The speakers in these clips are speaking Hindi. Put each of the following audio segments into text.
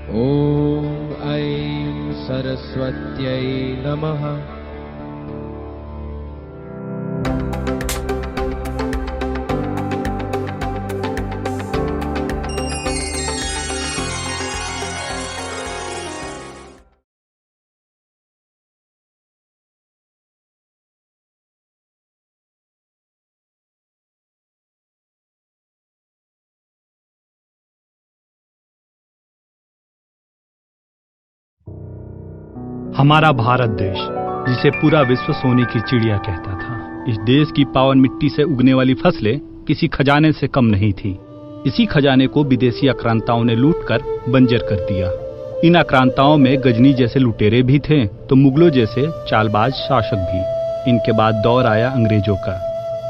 ॐ ऐं सरस्वत्यै नमः। हमारा भारत देश, जिसे पूरा विश्व सोने की चिड़िया कहता था, इस देश की पावन मिट्टी से उगने वाली फसलें किसी खजाने से कम नहीं थी। इसी खजाने को विदेशी आक्रांताओं ने लूटकर बंजर कर दिया। इन आक्रांताओं में गजनी जैसे लुटेरे भी थे तो मुगलों जैसे चालबाज शासक भी। इनके बाद दौर आया अंग्रेजों का,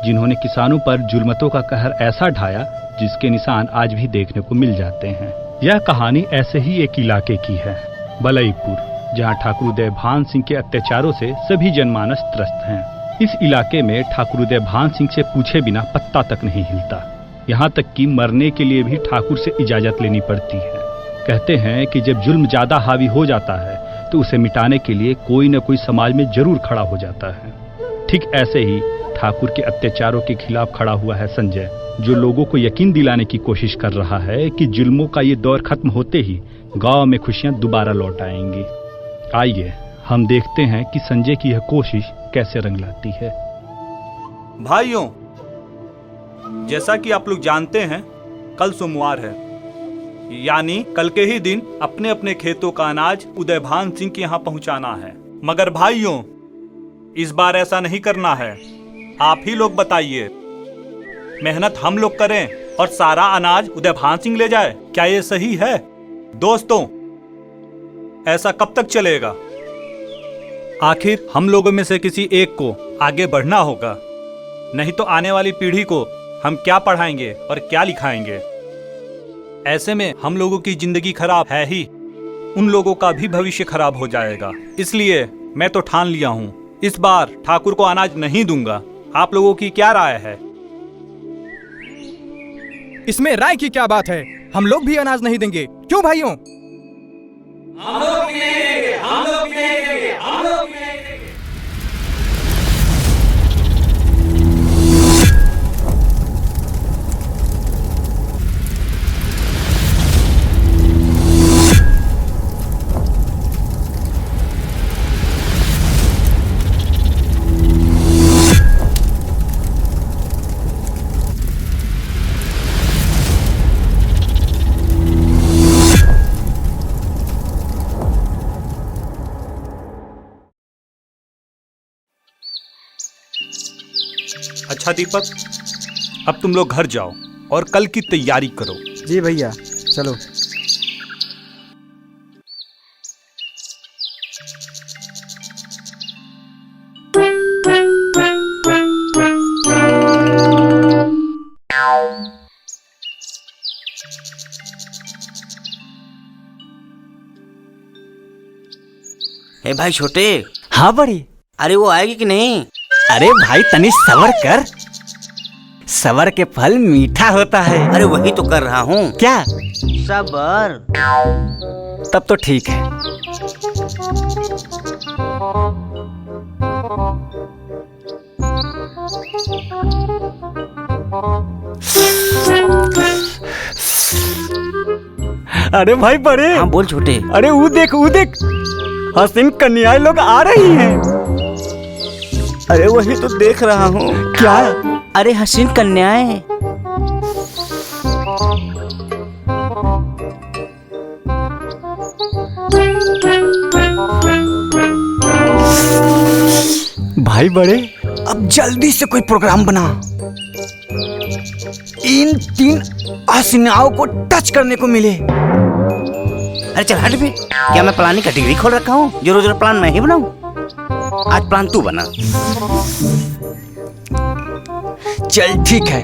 जिन्होंने किसानों पर जुल्मतों का कहर ऐसा ढाया जिसके निशान आज भी देखने को मिल जाते हैं। यह कहानी ऐसे ही एक इलाके की है, बलईपुर, जहां ठाकुर उदय भान सिंह के अत्याचारों से सभी जनमानस त्रस्त हैं। इस इलाके में ठाकुर उदय भान सिंह से पूछे बिना पत्ता तक नहीं हिलता। यहाँ तक कि मरने के लिए भी ठाकुर से इजाजत लेनी पड़ती है। कहते हैं कि जब जुल्म ज्यादा हावी हो जाता है तो उसे मिटाने के लिए कोई न कोई समाज में जरूर खड़ा हो जाता है। ठीक ऐसे ही ठाकुर के अत्याचारों के खिलाफ खड़ा हुआ है संजय, जो लोगों को यकीन दिलाने की कोशिश कर रहा है कि जुल्मों का ये दौर खत्म होते ही गांव में खुशियां दोबारा लौट आएंगी। आइए हम देखते हैं कि संजय की यह कोशिश कैसे रंग लाती है। भाइयों, जैसा कि आप लोग जानते हैं, कल सोमवार है, यानी कल के ही दिन अपने अपने खेतों का अनाज उदय भान सिंह के यहाँ पहुँचाना है। मगर भाइयों, इस बार ऐसा नहीं करना है। आप ही लोग बताइए, मेहनत हम लोग करें और सारा अनाज उदय भान सिंह ले जाए, क्या ये सही है? दोस्तों, ऐसा कब तक चलेगा? आखिर हम लोगों में से किसी एक को आगे बढ़ना होगा, नहीं तो आने वाली पीढ़ी को हम क्या पढ़ाएंगे और क्या लिखाएंगे। ऐसे में हम लोगों की जिंदगी खराब है ही, उन लोगों का भी भविष्य खराब हो जाएगा। इसलिए मैं तो ठान लिया हूँ, इस बार ठाकुर को अनाज नहीं दूंगा। आप लोगों की क्या राय है? इसमें राय की क्या बात है? हम लोग भी अनाज नहीं देंगे। क्यों भाइयों? हम लोग भी नहीं देंगे, हम लोग भी नहीं देंगे, हम लोग भी नहीं देंगे। अच्छा दीपक, अब तुम लोग घर जाओ और कल की तैयारी करो। जी भैया, चलो। ए भाई छोटे। हाँ बड़ी। अरे वो आएगी कि नहीं? अरे भाई तनी सबर कर, सबर के फल मीठा होता है। अरे वही तो कर रहा हूँ। क्या? सबर। तब तो ठीक है। अरे भाई बड़े। हाँ बोल छोटे। अरे वो देख, वो देख, हसीन कन्याएं लोग आ रही हैं। अरे वही तो देख रहा हूँ। क्या? अरे हसीन कन्याएं। भाई बड़े, अब जल्दी से कोई प्रोग्राम बना। इन 3 हसीनाओं को टच करने को मिले। अरे चल हट भी, क्या मैं प्लानिंग का डिग्री खोल रखा हूँ जो रोज रोज प्लान मैं ही बनाऊं? आज प्लान तू बना। चल ठीक है,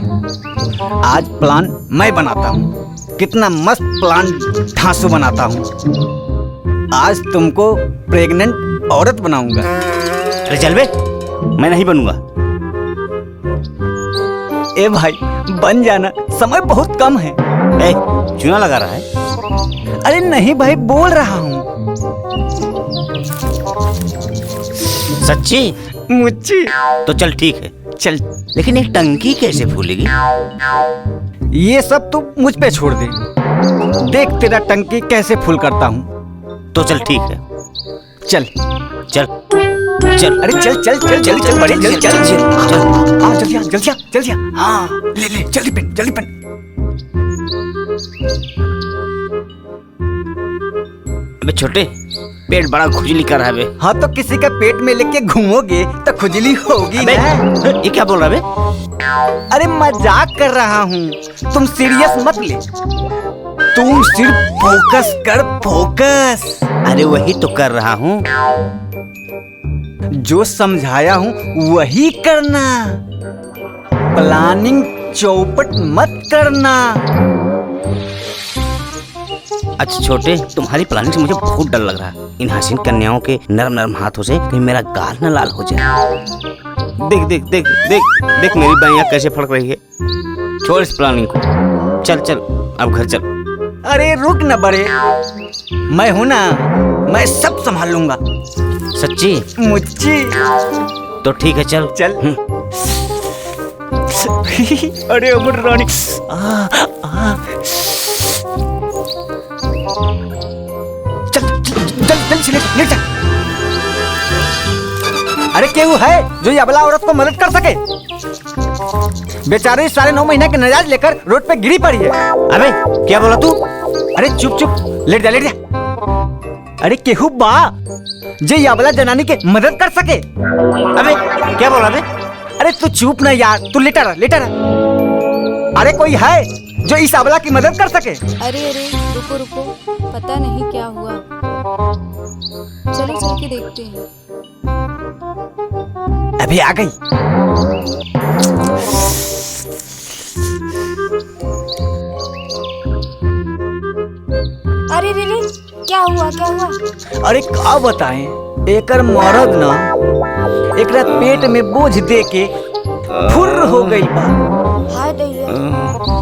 आज प्लान मैं बनाता हूँ। कितना मस्त प्लान ठांसू बनाता हूँ। आज तुमको प्रेग्नेंट औरत बनाऊंगा। अरे चल बे, मैं नहीं बनूंगा। ए भाई बन जाना, समय बहुत कम है। चूना लगा रहा है। अरे नहीं भाई, बोल रहा हूँ। सच्ची? मुच्ची। तो चल ठीक है, चल। लेकिन एक टंकी कैसे फूलेगी? ये सब तू मुझ पे छोड़ दे, देख तेरा टंकी कैसे फुल करता हूँ। तो चल ठीक है, चल चल चल। अरे चल चल चल चल चल बड़े चल चल चल। हाँ जल्दी आ जल्दी आ जल्दी आ। हाँ ले ले जल्दी पेन जल्दी पेन। अबे छोटे, पेट बड़ा खुजली कर रहा है बे। हाँ तो किसी का पेट में लेके घूमोगे तो खुजली होगी अबे ना। ये क्या बोल रहा है बे? अरे मजाक कर रहा हूँ, तुम सीरियस मत ले। तुम सिर्फ फोकस कर, फोकस। अरे वही तो कर रहा हूँ। जो समझाया हूँ वही करना, प्लानिंग चौपट मत करना। अच्छा छोटे, तुम्हारी प्लानिंग से मुझे बहुत डर लग रहा है। इन हसीन कन्याओं के नरम नरम हाथों से कहीं मेरा गाल न लाल हो जाए। देख देख देख देख देख मेरी बाइयां कैसे फड़क रही है। छोड़ इस प्लानिंग को, चल चल अब घर चल। अरे रुक न बड़े, मैं हूं ना, मैं सब संभाल लूंगा। सच्ची? मुच्ची। तो ठीक है चल चल। अरे अमर रानी। चल चल चल चल ले चल। अरे केहू है जो ये अबला औरत को मदद कर सके? बेचारी 9.5 महीने के नजायज लेकर रोड पे गिरी पड़ी है। अबे क्या बोला तू? अरे चुप चुप, लेट जा लेट जा। अरे केहू बा जो ये अबला जनानी के मदद कर सके? अबे क्या बोला बे? अरे तू चुप ना यार, तू लेटा रह लेटा रह। अरे कोई है जो इस अबला की मदद कर सके? अरे अरे रुको रुको, पता नहीं क्या हुआ, चलो चल के देखते हैं। अभी आ गई। अरे रे रे, क्या हुआ क्या हुआ? अरे क्या बताएं, एकर मरद ना एकरा पेट में बोझ दे के फुर हो गई बा। हाय दैया,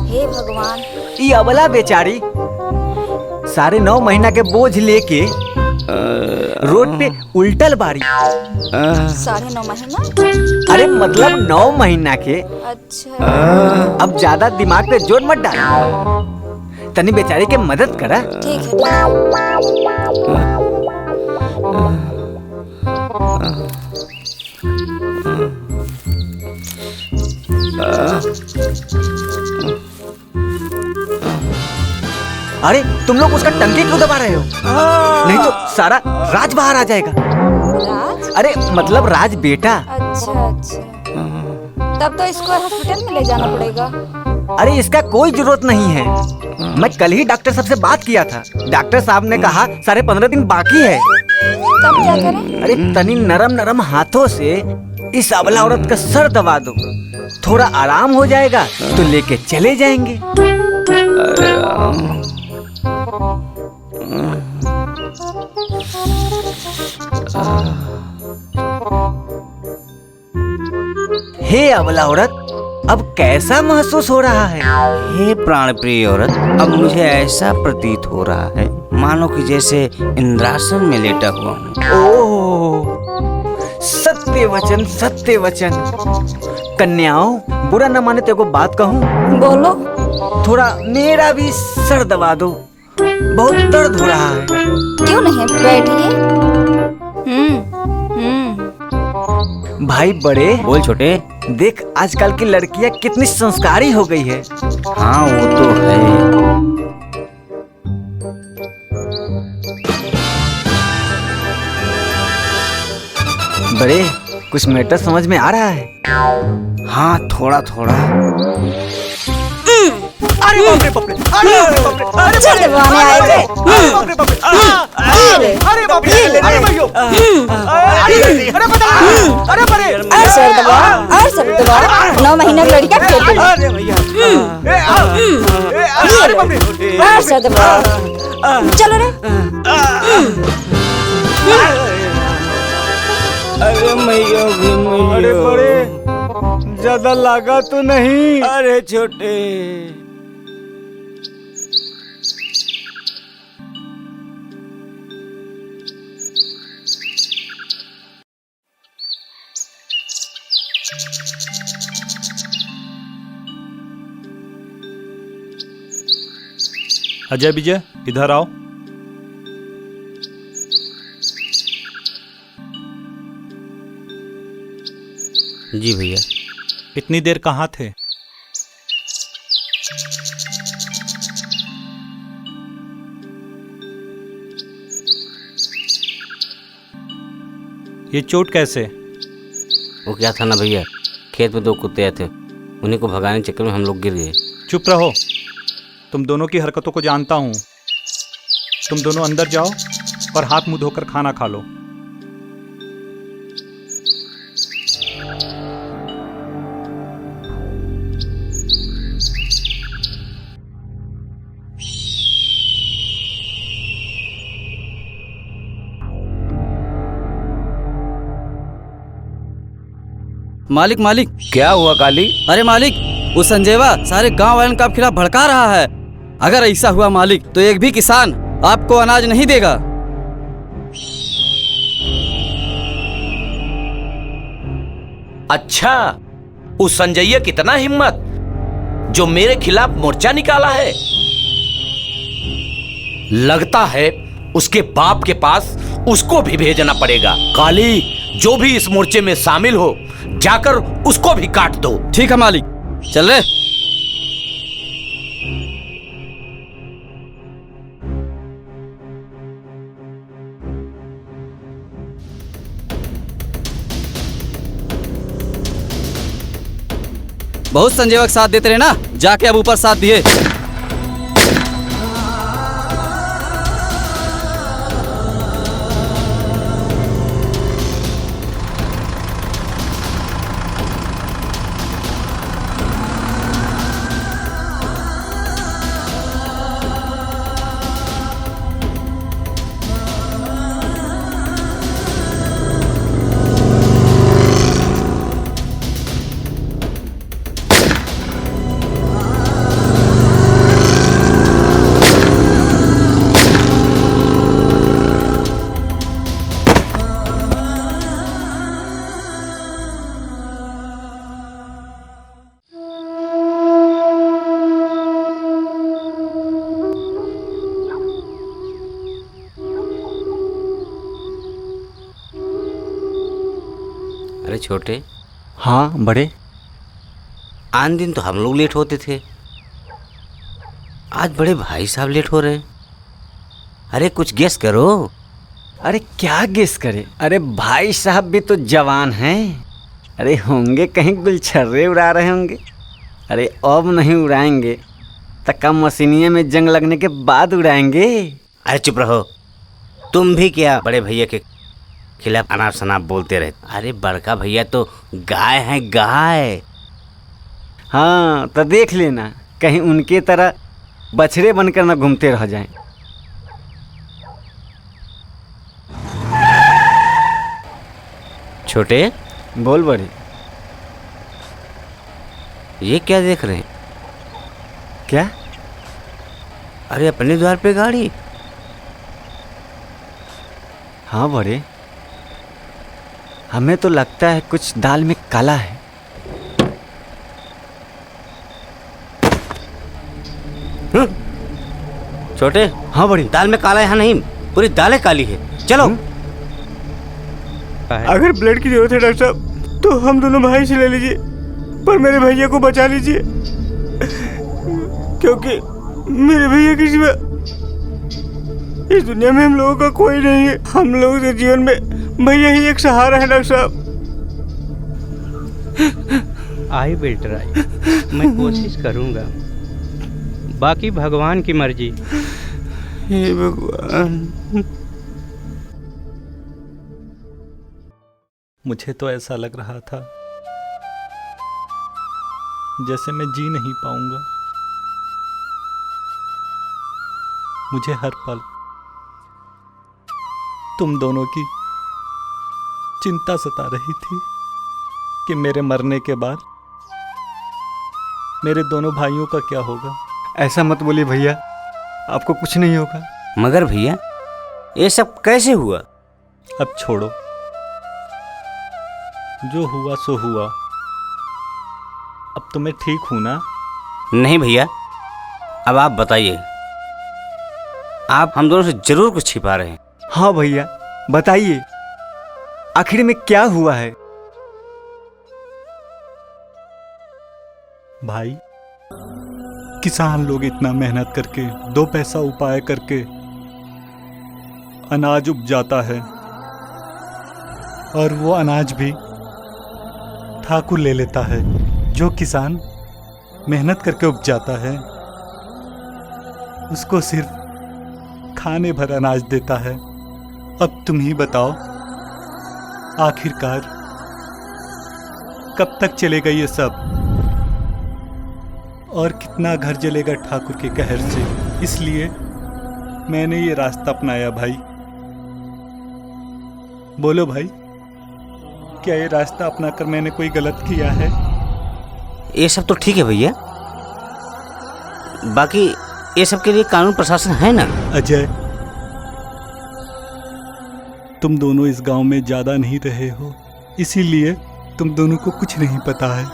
हे भगवान। ये अबला बेचारी 9.5 महीना के बोझ लेके रोड पे उल्टल बारी। 9.5 महीना? अरे मतलब 9 महीना के। अच्छा। अब ज्यादा दिमाग पे जोर मत डाल, तनी बेचारी के मदद करा। ठीक है। अरे तुम लोग उसका टंकी क्यों दबा रहे हो? नहीं तो सारा राज बाहर आ जाएगा। राज? अरे मतलब राज बेटा। अच्छा अच्छा, तब तो इसको हॉस्पिटल में ले जाना पड़ेगा। अरे इसका कोई जरूरत नहीं है, मैं कल ही डॉक्टर साहब से बात किया था। डॉक्टर साहब ने कहा 15.5 दिन बाकी है। तब क्या करें? अरे तनी नरम नरम हाथों से इस अबला औरत का सर दबा दो, थोड़ा आराम हो जाएगा तो लेके चले जाएंगे। हे अबला औरत, अब कैसा महसूस हो रहा है? हे प्राण प्रिय औरत, अब मुझे ऐसा प्रतीत हो रहा है मानो कि जैसे इंद्रासन में लेटा हुआ हूँ। ओह, सत्य वचन सत्य वचन। कन्याओं, बुरा न माने तो एगो बात कहूँ? बोलो। थोड़ा मेरा भी सर दबा दो, बहुत दर्द हो रहा है। क्यों नहीं, बैठिए। भाई बड़े। बोल छोटे। देख आजकल की लड़कियां कितनी संस्कारी हो गई है। हाँ वो तो है। बड़े कुछ मैटर समझ में आ रहा है? हाँ थोड़ा थोड़ा। अरे बाप रे बाप रे, अरे बाप रे, अरे चल दबाने आए थे। बाप रे बाप रे, अरे बाप रे, अरे भैया, अरे बता, अरे बड़े, और सर दबाओ, और सर दबाओ। 9 महीने की लड़की का पेट में। अरे भैया, अरे बाप रे, और सर दबाओ। चलो रे। अरे मैया भी मैया। अरे बड़े, ज्यादा लगा तो नहीं? अरे छोटे। अजय विजय इधर आओ। जी भैया। इतनी देर कहाँ थे? ये चोट कैसे? वो क्या था ना भैया, खेत में 2 कुत्ते आए थे, उन्हीं को भगाने के चक्कर में हम लोग गिर गए। चुप रहो, तुम दोनों की हरकतों को जानता हूँ। तुम दोनों अंदर जाओ और हाथ मुंह धोकर खाना खा लो। मालिक मालिक। क्या हुआ काली? अरे मालिक, वो संजयवा सारे गांव वालों के खिलाफ भड़का रहा है। अगर ऐसा हुआ मालिक तो एक भी किसान आपको अनाज नहीं देगा। अच्छा, उस संजय कितना हिम्मत जो मेरे खिलाफ मोर्चा निकाला है। लगता है उसके बाप के पास उसको भी भेजना पड़ेगा। काली, जो भी इस मोर्चे में शामिल हो जाकर उसको भी काट दो। ठीक है मालिक, चल रहे। बहुत संजय साथ देते रहे ना, जाके अब ऊपर साथ दिए। अरे छोटे। हाँ बड़े। आन दिन तो हम लोग लेट होते थे, आज बड़े भाई साहब लेट हो रहे हैं। अरे कुछ गेस करो। अरे क्या गेस करे? अरे भाई साहब भी तो जवान हैं। अरे होंगे कहीं गुलछर्रे उड़ा रहे होंगे। अरे अब नहीं उड़ाएंगे तो कम मशीनिया में जंग लगने के बाद उड़ाएंगे। अरे चुप रहो, तुम भी क्या बड़े भैया के खिलाफ अनाप शनाप बोलते रहे। अरे बड़का भैया तो गाय हैं, गाय। हाँ तो देख लेना कहीं उनके तरह बछड़े बनकर ना घूमते रह जाएं। छोटे। बोल बड़ी। ये क्या देख रहे हैं? क्या? अरे अपने द्वार पे गाड़ी। हाँ बड़े, हमें तो लगता है कुछ दाल में काला है। छोटे। हाँ बड़ी। दाल में काला यहाँ नहीं, पूरी दालें काली है। चलो। अगर ब्लड की जरूरत है डॉक्टर साहब तो हम दोनों भाई से ले लीजिए, पर मेरे भैया को बचा लीजिए, क्योंकि मेरे भैया के सिवा इस दुनिया में हम लोगों का कोई नहीं है। हम लोगों के जीवन में भैया ही एक सहारा है डॉक्टर साहब। आई विल ट्राई, मैं कोशिश करूंगा, बाकी भगवान की मर्जी। हे भगवान। मुझे तो ऐसा लग रहा था जैसे मैं जी नहीं पाऊंगा। मुझे हर पल तुम दोनों की चिंता सता रही थी कि मेरे मरने के बाद मेरे दोनों भाइयों का क्या होगा। ऐसा मत बोलिए भैया, आपको कुछ नहीं होगा। मगर भैया ये सब कैसे हुआ? अब छोड़ो, जो हुआ सो हुआ। अब तो मैं ठीक हूं ना? नहीं भैया, अब आप बताइए आप हम दोनों से जरूर कुछ छिपा रहे हैं। हाँ भैया, बताइए आखिर में क्या हुआ है? भाई, किसान लोग इतना मेहनत करके 2 पैसा उपाय करके अनाज उपजाता है, और वो अनाज भी ठाकुर ले लेता है। जो किसान मेहनत करके उपजाता है उसको सिर्फ खाने भर अनाज देता है। अब तुम ही बताओ, आखिरकार कब तक चलेगा ये सब, और कितना घर जलेगा ठाकुर के कहर से। इसलिए मैंने ये रास्ता अपनाया। भाई बोलो भाई, क्या ये रास्ता अपनाकर मैंने कोई गलत किया है? ये सब तो ठीक है भैया, बाकी ये सब के लिए कानून प्रशासन है ना। अजय, तुम दोनों इस गांव में ज्यादा नहीं रहे हो, इसीलिए तुम दोनों को कुछ नहीं पता है।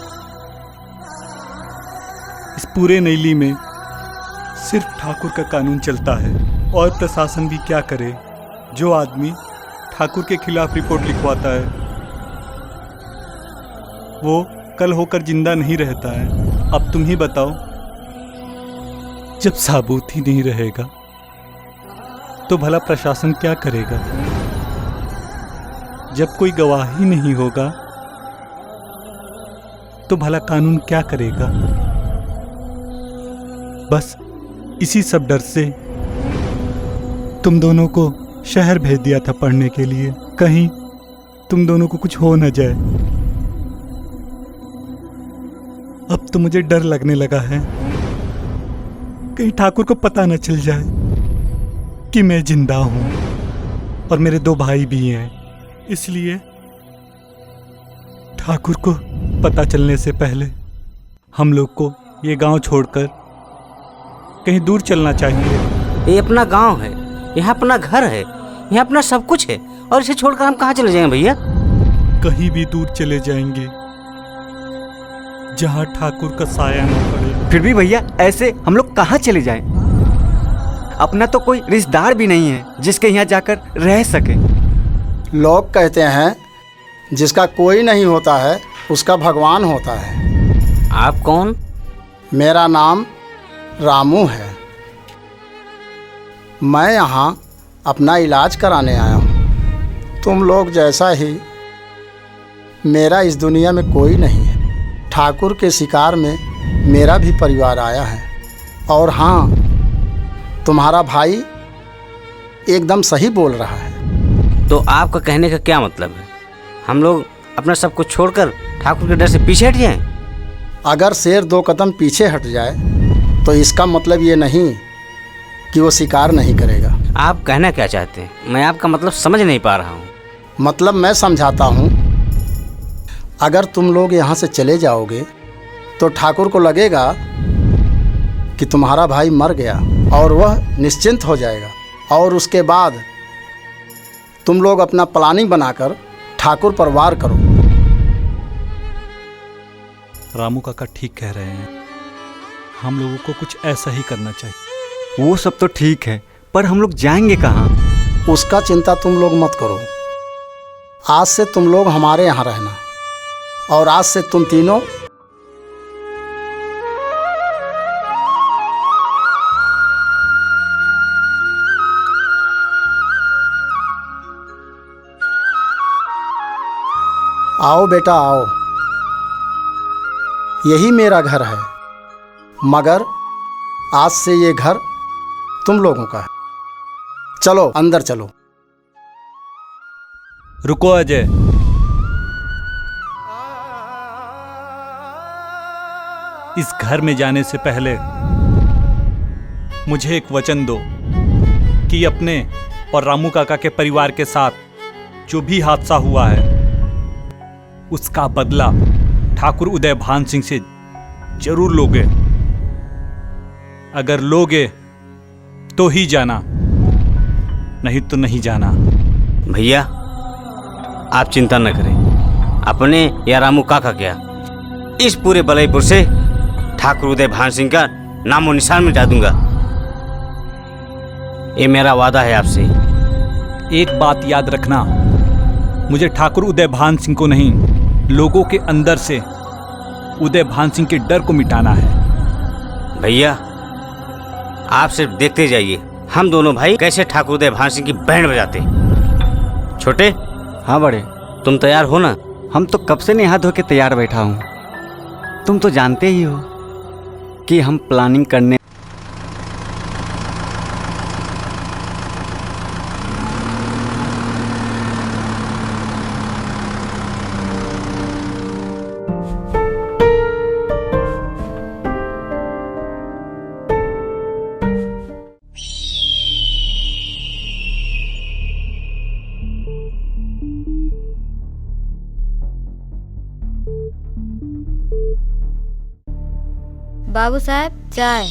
इस पूरे नैली में सिर्फ ठाकुर का कानून चलता है, और प्रशासन भी क्या करे। जो आदमी ठाकुर के खिलाफ रिपोर्ट लिखवाता है वो कल होकर जिंदा नहीं रहता है। अब तुम ही बताओ, जब साबूत ही नहीं रहेगा तो भला प्रशासन क्या करेगा? जब कोई गवाह ही नहीं होगा तो भला कानून क्या करेगा? बस इसी सब डर से तुम दोनों को शहर भेज दिया था पढ़ने के लिए, कहीं तुम दोनों को कुछ हो न जाए। अब तो मुझे डर लगने लगा है, कहीं ठाकुर को पता न चल जाए कि मैं जिंदा हूं, और मेरे 2 भाई भी हैं। इसलिए ठाकुर को पता चलने से पहले हम लोग को ये गांव छोड़कर कहीं दूर चलना चाहिए। ये अपना गांव है, यहाँ अपना घर है, यहाँ अपना सब कुछ है, और इसे छोड़कर हम कहाँ चले जाएंगे भैया? कहीं भी दूर चले जाएंगे जहाँ ठाकुर का साया न पड़े। फिर भी भैया, ऐसे हम लोग कहाँ चले जाएं? अपना तो कोई रिश्तेदार भी नहीं है जिसके यहाँ जाकर रह सके। लोग कहते हैं जिसका कोई नहीं होता है उसका भगवान होता है। आप कौन? मेरा नाम रामू है। मैं यहाँ अपना इलाज कराने आया हूँ। तुम लोग जैसा ही मेरा इस दुनिया में कोई नहीं है। ठाकुर के शिकार में मेरा भी परिवार आया है। और हाँ, तुम्हारा भाई एकदम सही बोल रहा है। तो आपका कहने का क्या मतलब है? हम लोग अपना सब कुछ छोड़कर ठाकुर के डर से पीछे हट जाएं? अगर शेर 2 कदम पीछे हट जाए तो इसका मतलब ये नहीं कि वो शिकार नहीं करेगा। आप कहना क्या चाहते हैं? मैं आपका मतलब समझ नहीं पा रहा हूँ। मतलब मैं समझाता हूँ। अगर तुम लोग यहाँ से चले जाओगे तो ठाकुर को लगेगा कि तुम्हारा भाई मर गया और वह निश्चिंत हो जाएगा, और उसके बाद तुम लोग अपना प्लानिंग बनाकर ठाकुर पर वार करो। रामू काका ठीक कह रहे हैं, हम लोगों को कुछ ऐसा ही करना चाहिए। वो सब तो ठीक है, पर हम लोग जाएंगे कहाँ? उसका चिंता तुम लोग मत करो। आज से तुम लोग हमारे यहाँ रहना, और आज से तुम तीनों आओ बेटा आओ। यही मेरा घर है, मगर आज से ये घर तुम लोगों का है। चलो अंदर चलो। रुको अजय, इस घर में जाने से पहले मुझे एक वचन दो कि अपने और रामू काका के परिवार के साथ जो भी हादसा हुआ है उसका बदला ठाकुर उदय भान सिंह से जरूर लोगे। अगर लोगे तो ही जाना, नहीं तो नहीं जाना। भैया आप चिंता न करें, अपने या रामू काका क्या, इस पूरे बलईपुर से ठाकुर उदय भान सिंह का नामो निशान मिटा दूंगा। ये मेरा वादा है आपसे। एक बात याद रखना, मुझे ठाकुर उदय भान सिंह को नहीं, लोगों के अंदर से उदय भान सिंह के डर को मिटाना है। भैया आप सिर्फ देखते जाइए, हम दोनों भाई कैसे ठाकुर उदय भान सिंह की बैंड बजाते। छोटे। हाँ बड़े। तुम तैयार हो ना? हम तो कब से नहा धो के तैयार बैठा हूँ। तुम तो जानते ही हो कि हम प्लानिंग करने। बाबू साहब चाय।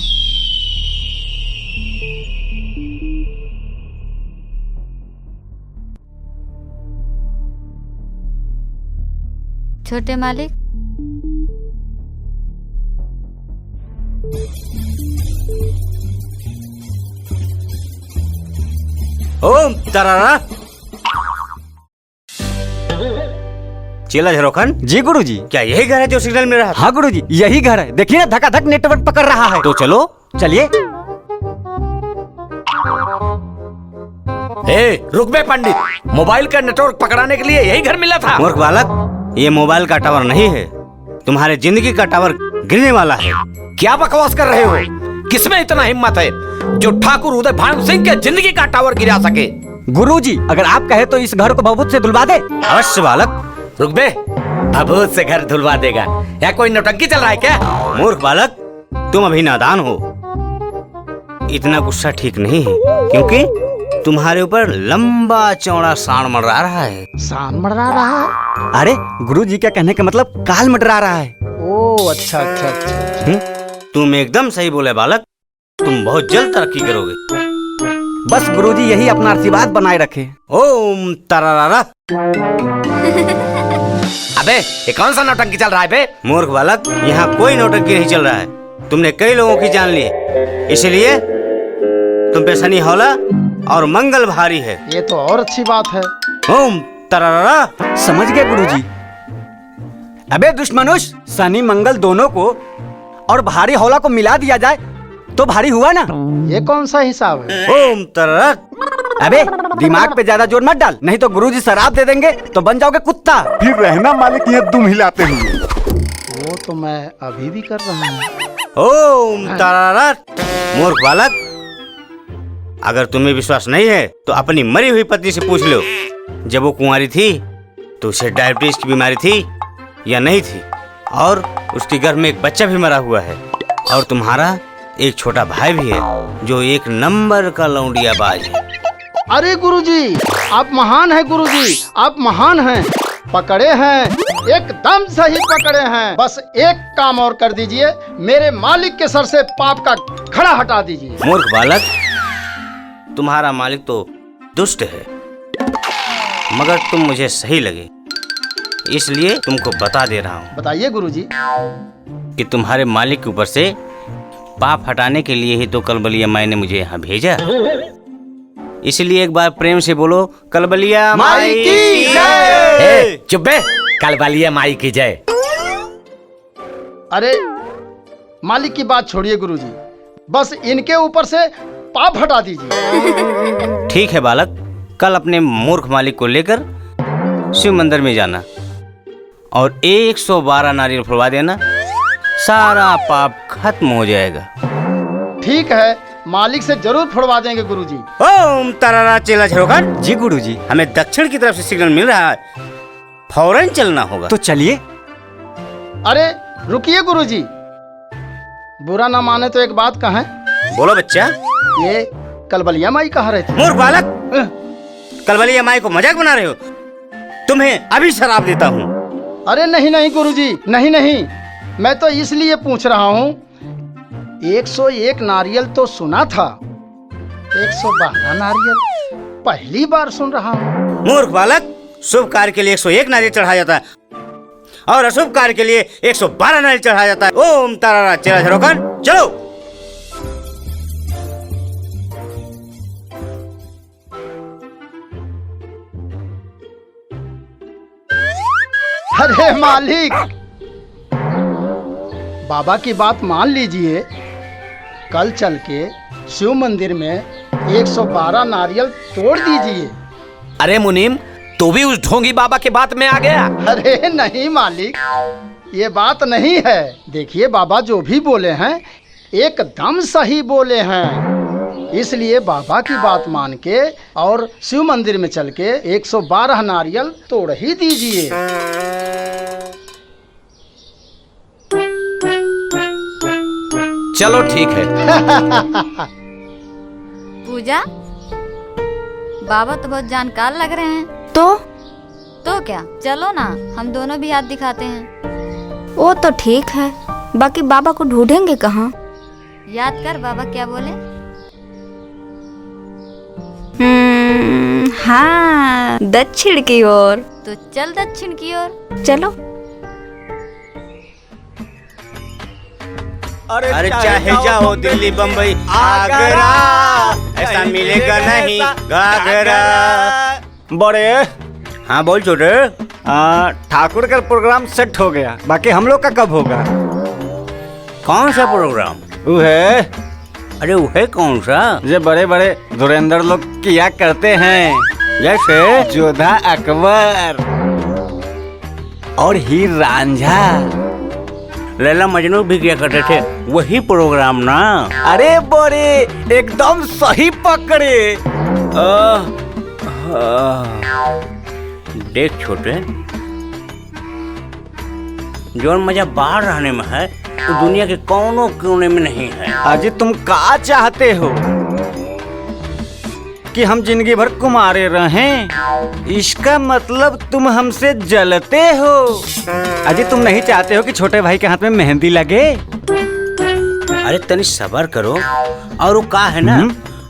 छोटे मालिक। ओम तरारा। चेला झरोखन। जी गुरुजी। क्या यही घर है जो सिग्नल मिल रहा था? हाँ गुरुजी, यही घर है। देखिए ना, धकाधक नेटवर्क पकड़ रहा है। तो चलो। चलिए। रुक बे पंडित, मोबाइल का नेटवर्क पकड़ाने के लिए यही घर मिला था? मूर्ख बालक, ये मोबाइल का टावर नहीं है, तुम्हारे जिंदगी का टावर गिरने वाला है। क्या बकवास कर रहे हो? किसमें इतना हिम्मत है जो ठाकुर उदय भान सिंह के जिंदगी का टावर गिरा सके? गुरुजी, अगर आप कहे तो इस घर को भभूत से धुलवा दे। अवश्य बालक। रुक बे, भभूत से घर धुलवा देगा? या कोई नौटंकी चल रहा है क्या? मूर्ख बालक, तुम अभी नादान हो। इतना गुस्सा ठीक नहीं है, क्योंकि तुम्हारे ऊपर लंबा चौड़ा सांड मंडरा रहा है। सांड मंडरा रहा है? अरे गुरुजी क्या कहने का मतलब काल मंडरा रहा है। ओ अच्छा अच्छा अच्छा। तुम एकदम सही बोले बालक, तुम बहुत जल्द तरक्की करोगे। बस गुरुजी यही अपना आशीर्वाद बनाए रखे। ओम तरारा। अबे ये कौन सा नौटंकी चल रहा है बे? मूर्ख बालक, यहाँ कोई नौटंकी नहीं चल रहा है। तुमने कई लोगों की जान ली, इसलिए तुम पे शनि हौला और मंगल भारी है। ये तो और अच्छी बात है। ओम तरारा। समझ गए गुरुजी। अबे दुश्मनुष, शनि मंगल दोनों को और भारी हौला को मिला दिया जाए तो भारी हुआ ना? ये कौन सा हिसाब है? ओम तरारा। अबे दिमाग पे ज्यादा जोर मत डाल, नहीं तो गुरुजी शराब दे देंगे तो बन जाओगे कुत्ता। फिर रहना मालिक ये दुम हिलाते हुए। वो तो मैं अभी भी कर रहा हूँ। ओम तरारा। मूर्ख बालक, अगर तुम्हें विश्वास नहीं है तो अपनी मरी हुई पत्नी से पूछ लो, जब वो कुंवारी थी तो उसे डायबिटीज की बीमारी थी या नहीं थी, और उसके गर्भ में एक बच्चा भी मरा हुआ है, और तुम्हारा एक छोटा भाई भी है जो एक नंबर का लौंडियाबाज है। अरे गुरुजी, आप महान हैं गुरुजी, आप महान हैं। पकड़े हैं, एकदम सही पकड़े हैं। बस एक काम और कर दीजिए, मेरे मालिक के सर से पाप का घड़ा हटा दीजिए। मूर्ख बालक, तुम्हारा मालिक तो दुष्ट है, मगर तुम मुझे सही लगे, इसलिए तुमको बता दे रहा हूँ। बताइए गुरुजी। कि तुम्हारे मालिक के ऊपर से पाप हटाने के लिए ही तो कलबलिया माई ने मुझे यहाँ भेजा। इसलिए एक बार प्रेम से बोलो, कलबलिया माई की जय। चुप बे, कलबलिया माई की जय। अरे मालिक की बात छोड़िए गुरुजी, बस इनके ऊपर से पाप हटा दीजिए। ठीक है बालक, कल अपने मूर्ख मालिक को लेकर शिव मंदिर में जाना और 112 नारियल फुलवा देना, सारा पाप खत्म हो जाएगा। ठीक है, मालिक से जरूर फुड़वा देंगे गुरुजी। ओम तरारा चेला झरोखन। जी गुरुजी। हमें दक्षिण की तरफ से सिग्नल मिल रहा है, फौरन चलना होगा। तो चलिए। अरे रुकिए गुरुजी, बुरा ना माने तो एक बात कहें। बोलो बच्चा। ये कलबलिया माई कहाँ रहती? मूर्ख बालक, कलबलिया माई को मजाक बना रहे हो? तुम्हें अभी शराब देता हूँ। अरे नहीं नहीं गुरुजी, नहीं नहीं, मैं तो इसलिए पूछ रहा हूँ, 101 नारियल तो सुना था, 112 नारियल पहली बार सुन रहा हूँ। मूर्ख बालक, शुभ कार्य के लिए 101 नारियल चढ़ाया जाता है और अशुभ कार्य के लिए 112 नारियल चढ़ाया जाता है। ओम तारा चेला झरोखन, चलो। अरे मालिक, बाबा की बात मान लीजिए। कल चल के शिव मंदिर में 112 नारियल तोड़ दीजिए। अरे मुनीम, तू भी उस ढोंगी बाबा के बात में आ गया? अरे नहीं मालिक, ये बात नहीं है। देखिए बाबा जो भी बोले हैं एकदम सही बोले हैं। इसलिए बाबा की बात मान के और शिव मंदिर में चल के 112 नारियल तोड़ ही दीजिए। चलो ठीक है। पूजा, बाबा तो बहुत जानकार लग रहे हैं। तो क्या, चलो ना, हम दोनों भी हाथ दिखाते हैं। वो तो ठीक है, बाकी बाबा को ढूंढेंगे कहाँ? याद कर बाबा क्या बोले। हाँ, दक्षिण की ओर। तो चल दक्षिण की ओर। चलो। अरे चाहे जाओ दिल्ली बम्बई आगरा, ऐसा मिलेगा नहीं घाघरा। बड़े। हाँ बोल छोटे। ठाकुर का प्रोग्राम सेट हो गया, बाकी हम लोग का कब होगा? कौन सा प्रोग्राम? वो है। अरे वो है कौन सा? जो बड़े बड़े धुरंधर लोग किया करते हैं, जैसे जोधा अकबर और हीर रांझा। लैला मजनू भी किया करते थे, वही प्रोग्राम ना? अरे बड़े, एकदम सही पकड़े। देख छोटे, जो मजा बाहर रहने में है वो दुनिया के कोनों कोने में नहीं है। अजी तुम क्या चाहते हो कि हम जिंदगी भर कुमारे रहें? इसका मतलब तुम हमसे जलते हो। अजी तुम नहीं चाहते हो कि छोटे भाई के हाथ में मेहंदी लगे? अरे तनी सब्र करो। और वो का है ना,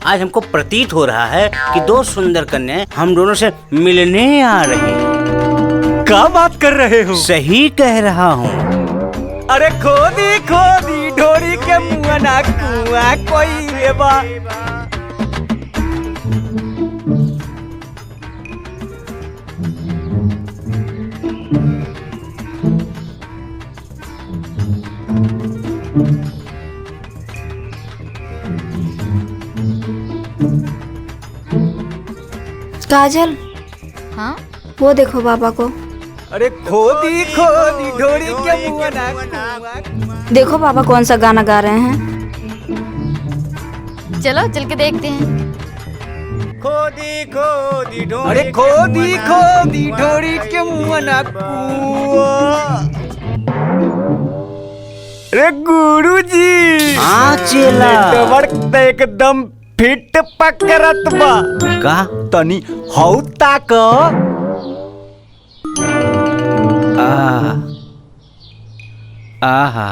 आज हमको प्रतीत हो रहा है कि दो सुंदर कन्या हम दोनों से मिलने आ रही हैं। क्या बात कर रहे हो? सही कह रहा हूँ। अरे खोदी खोदी ढोरी के मुँह ना कुआं कोई लेबा। काजल। हाँ? वो देखो बाबा को। अरे खोदी खोदी ढोरी के मुँह ना कुआं। देखो बाबा कौन सा गाना गा रहे हैं। चलो चल के देखते हैं। खोदी खोदी ढोरी। अरे खोदी खोदी ढोरी के मुँह ना कुआं। अरे गुरुजी। हाँ चेला। नेटवर्क एकदम फिट पकड़त बा। का? तनी हौ ताक। आहा।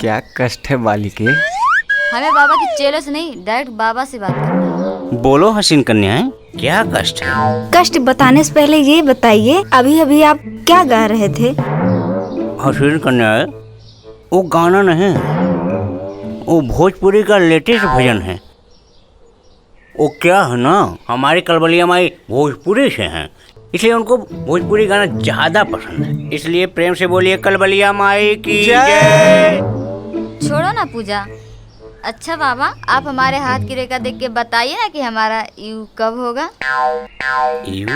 क्या कष्ट है बालिके? हमें बाबा के चेलों से नहीं, डायरेक्ट बाबा से बात करना है। बोलो हसीन कन्याएं, क्या कष्ट है? कष्ट बताने से पहले ये बताइए, अभी अभी आप क्या गा रहे थे? हसीन कन्याएं, वो गाना नहीं, वो भोजपुरी का लेटेस्ट भजन है। वो क्या है ना, हमारे कलबलिया माई भोजपुरी से हैं, इसलिए उनको भोजपुरी गाना ज्यादा पसंद है। इसलिए प्रेम से बोलिए कलबलिया माई की जय। छोड़ो ना पूजा। अच्छा बाबा, आप हमारे हाथ की रेखा देख के बताइए ना कि हमारा यू कब होगा। यू?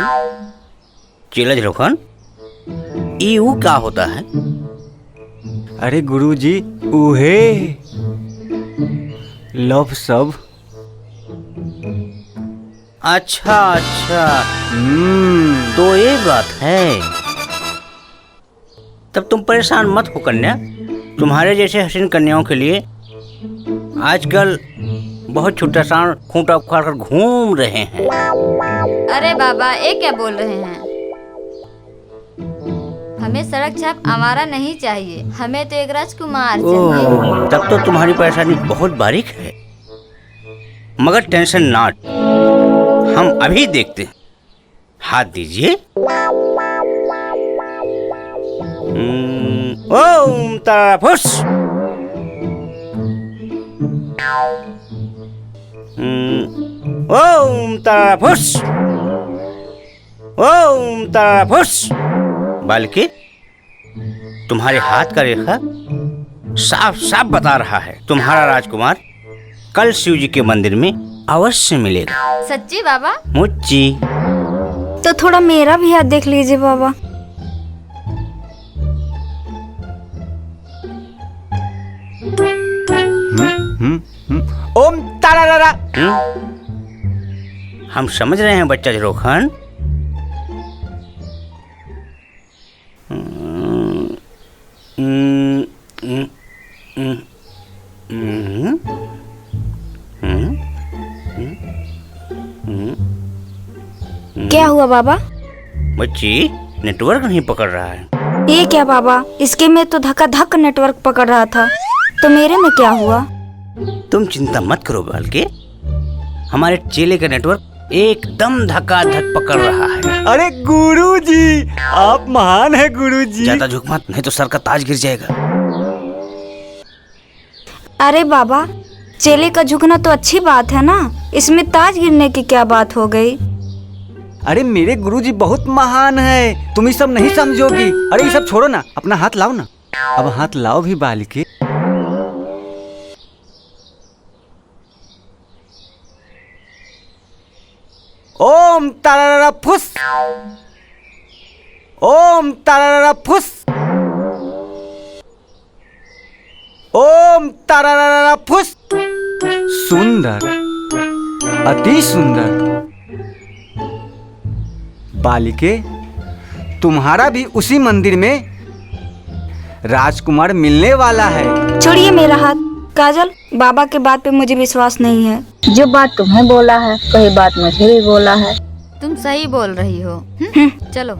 चेला झरोखन, यू क्या होता है? अरे गुरुजी, उहे लव सब। अच्छा अच्छा, तो ये बात है। तब तुम परेशान मत हो कन्या, तुम्हारे जैसे हसीन कन्याओं के लिए आजकल बहुत छोटा सा खूंटा उखाड़ कर घूम रहे हैं। अरे बाबा, ये क्या बोल रहे हैं? हमें सड़क छाप आवारा नहीं चाहिए, हमें तो एक राजकुमार चाहिए। तब तो तुम्हारी परेशानी बहुत बारीक है, मगर टेंशन नॉट, हम अभी देखते हैं। हाथ दीजिए। ओम तारा फुस। ओम तारा फुस। ओम तारा फुस। बालिके, तुम्हारे हाथ का रेखा साफ साफ बता रहा है तुम्हारा राजकुमार कल शिव जी के मंदिर में अवश्य मिलेगा। सच्ची बाबा? मुच्ची। तो थोड़ा मेरा भी हाथ देख लीजिए बाबा। ओम तारारारा। हम समझ रहे हैं बच्चा झरोखन। क्या हुआ बाबा? बच्ची, नेटवर्क नहीं पकड़ रहा है। ये क्या बाबा, इसके में तो धक्का धक नेटवर्क पकड़ रहा था, तो मेरे में क्या हुआ? तुम चिंता मत करो बालके, हमारे चेले का नेटवर्क एकदम धक्का धक पकड़ रहा है। अरे गुरुजी, आप महान है गुरुजी। ज्यादा झुक मत, नहीं तो सर का ताज गिर जाएगा। अरे बाबा, चेले का झुकना तो अच्छी बात है ना, इसमें ताज गिरने की क्या बात हो गई? अरे मेरे गुरुजी बहुत महान है, तुम ये सब नहीं समझोगी। अरे ये सब छोड़ो ना, अपना हाथ लाओ ना। अब हाथ लाओ भी बालिके। ओम तारारा फुस। ओम तारारा फुस। ओम तारारा फुस। सुंदर, अति सुंदर। बालिके, तुम्हारा भी उसी मंदिर में राजकुमार मिलने वाला है। छोड़िए मेरा हाथ। काजल, बाबा के बात पे मुझे विश्वास नहीं है। जो बात तुम्हें बोला है वही बात मुझे भी बोला है। तुम सही बोल रही हो। चलो।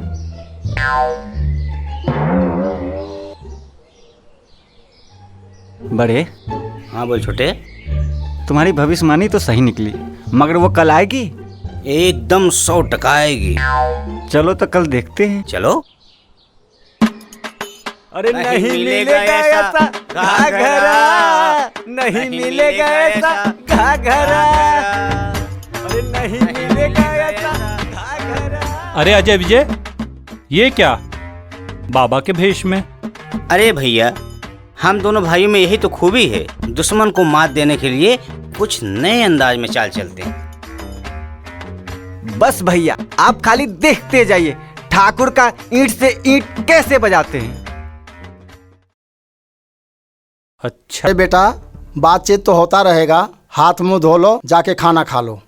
बड़े। हाँ बोल छोटे। तुम्हारी भविष्यवाणी तो सही निकली, मगर वो कल आएगी? एकदम 100% आएगी। चलो तो कल देखते हैं। चलो। अरे नहीं मिलेगा ऐसा घाघरा, नहीं मिलेगा ऐसा घाघरा, अरे नहीं मिलेगा ऐसा घाघरा। अरे अजय विजय, ये क्या बाबा के भेष में? अरे भैया, हम दोनों भाइयों में यही तो खूबी है, दुश्मन को मात देने के लिए कुछ नए अंदाज में चाल चलते हैं। बस भैया, आप खाली देखते जाइए ठाकुर का ईंट से ईंट कैसे बजाते हैं। अच्छा बेटा, बातचीत तो होता रहेगा, हाथ मुंह धो लो, जाके खाना खा लो।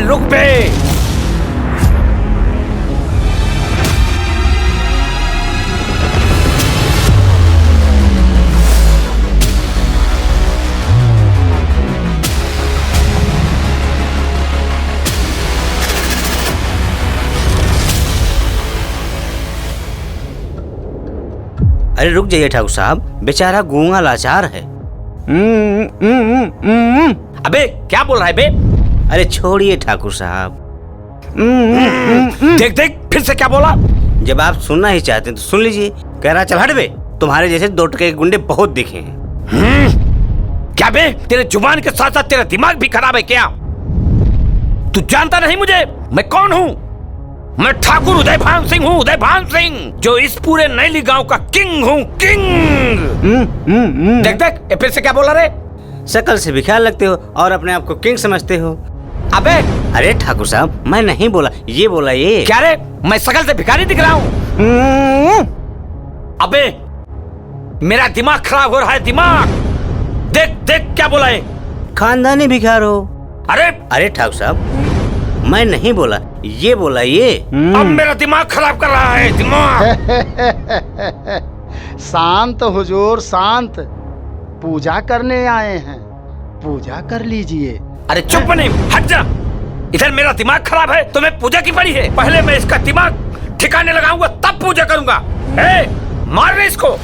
रुक बे। अरे रुक जाइए ठाकुर साहब, बेचारा गूंगा लाचार है। अबे क्या बोल रहा है बे? अरे छोड़िए ठाकुर साहब, देख देख फिर से क्या बोला? जब आप सुनना ही चाहते हैं तो सुन लीजिए। कह रहा चल हट बे, तुम्हारे जैसे 2 टके के गुंडे बहुत दिखे हैं। क्या बे, तेरे जुबान के साथ साथ तेरा दिमाग भी खराब है क्या? तू जानता नहीं मुझे मैं कौन हूँ? मैं ठाकुर उदयभान सिंह हूँ, उदयभान सिंह, जो इस पूरे नैली गांव का किंग हूँ, किंग। देख देख ये फिर से क्या बोला रे? शकल से भी ख्याल लगते हो और अपने आप को किंग समझते हो। अबे अरे ठाकुर साहब, मैं नहीं बोला, ये बोला ये। क्या रे, मैं शकल से भिखारी दिख रहा हूँ? अबे मेरा दिमाग खराब हो रहा है, दिमाग। देख देख क्या बोला है? खानदानी भिखार हो। अरे ठाकुर साहब, मैं नहीं बोला, ये बोला ये। अब मेरा दिमाग खराब कर रहा है, दिमाग। शांत हुजूर शांत, पूजा करने आए हैं, पूजा कर लीजिए। अरे चुप नहीं, हट जा। इधर मेरा दिमाग खराब है तो मैं पूजा की पड़ी है। पहले मैं इसका दिमाग ठिकाने लगाऊंगा तब पूजा करूंगा। मार रहे इसको।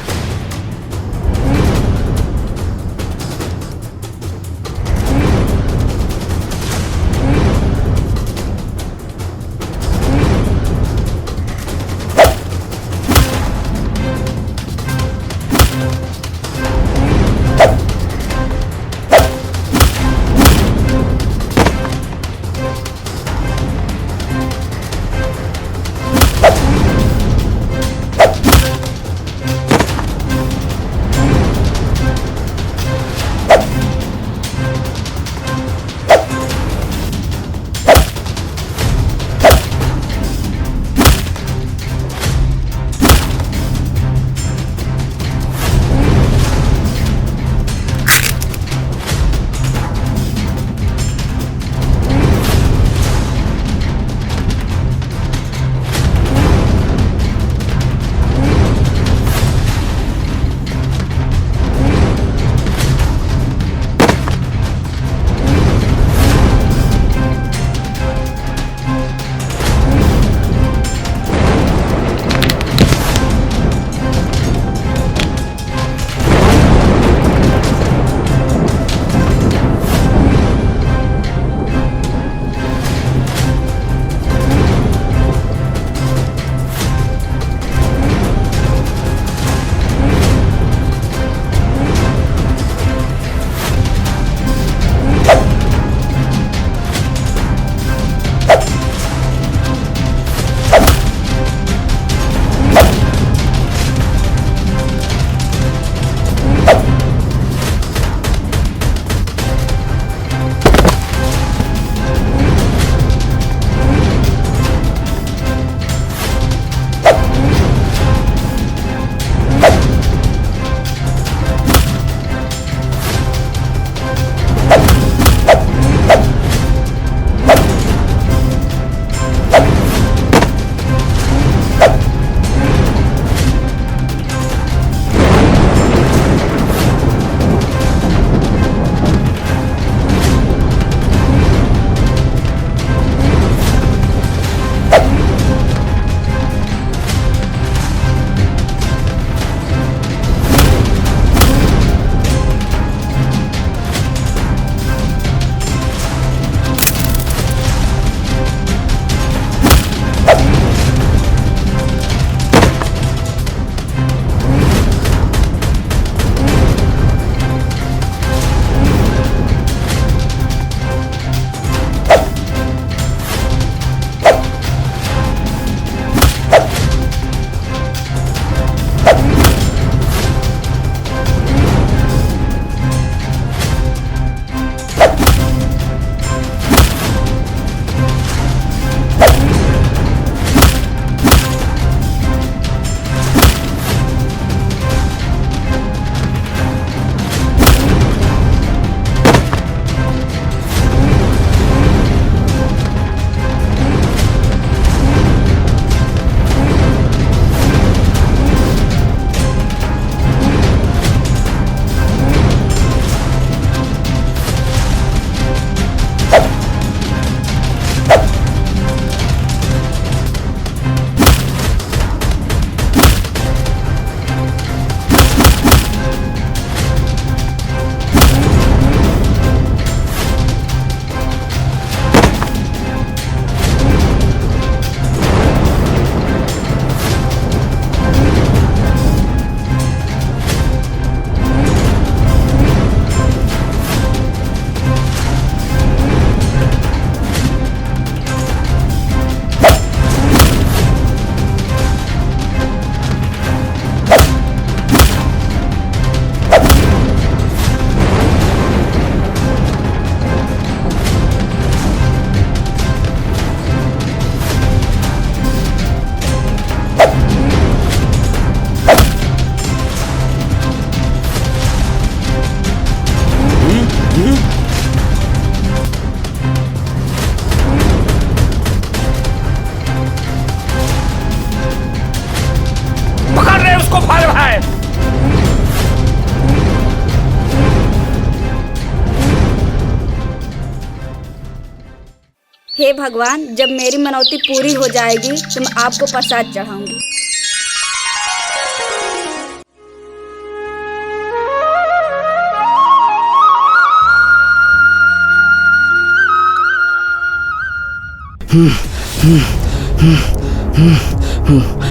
हे भगवान, जब मेरी मनौती पूरी हो जाएगी तो मैं आपको प्रसाद चढ़ाऊंगी।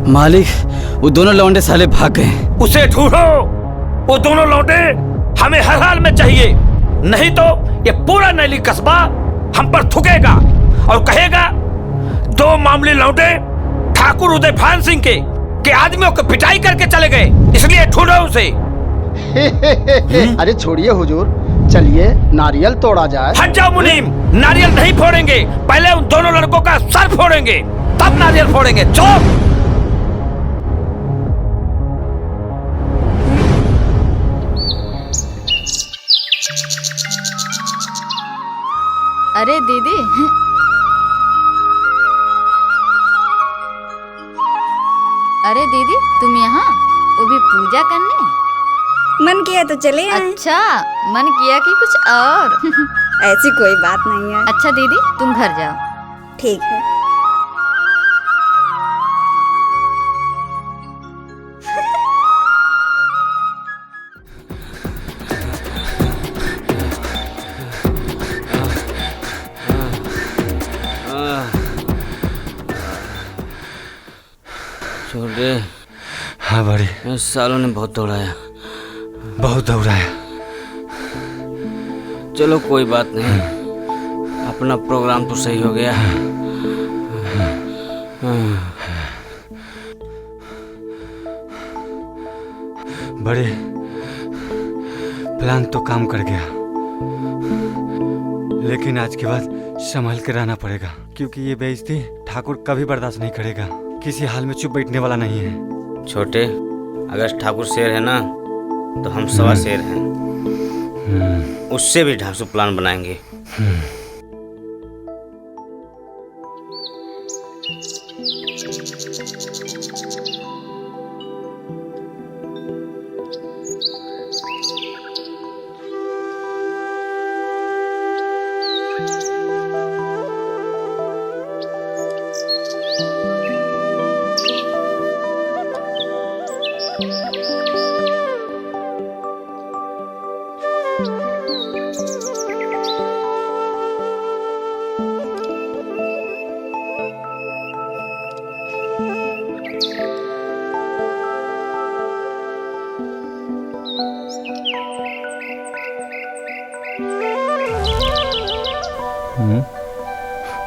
मालिक, वो दोनों लौंडे साले भाग गए। उसे ढूंढो। वो दोनों लौंडे हमें हर हाल में चाहिए, नहीं तो ये पूरा नैली कस्बा हम पर थूकेगा और कहेगा दो मामूली लौंडे ठाकुर उदय भान सिंह के आदमियों को पिटाई करके चले गए, इसलिए ढूंढो उसे। अरे छोड़िए हुजूर, चलिए नारियल तोड़ा जाए। हट जाओ मुनीम, नारियल नहीं फोड़ेंगे, पहले उन दोनों लड़कों का सर फोड़ेंगे, तब नारियल फोड़ेंगे। चुप। अरे दीदी, अरे दीदी तुम यहाँ, वो भी पूजा करने? मन किया तो चले आए। अच्छा, मन किया कि कुछ और? ऐसी कोई बात नहीं है। अच्छा दीदी तुम घर जाओ। ठीक है। छोटे। हाँ बड़े। इस सालों ने बहुत दौड़ाया, बहुत दौड़ाया। चलो कोई बात नहीं, अपना प्रोग्राम तो सही हो गया। बड़े, प्लान तो काम कर गया, लेकिन आज के बाद संभल के रहना पड़ेगा, क्योंकि ये बेइज्जती ठाकुर कभी बर्दाश्त नहीं करेगा। किसी हाल में चुप बैठने वाला नहीं है। छोटे, अगर ठाकुर शेर है ना, तो हम सवा शेर हैं। उससे भी ढांसू प्लान बनाएंगे।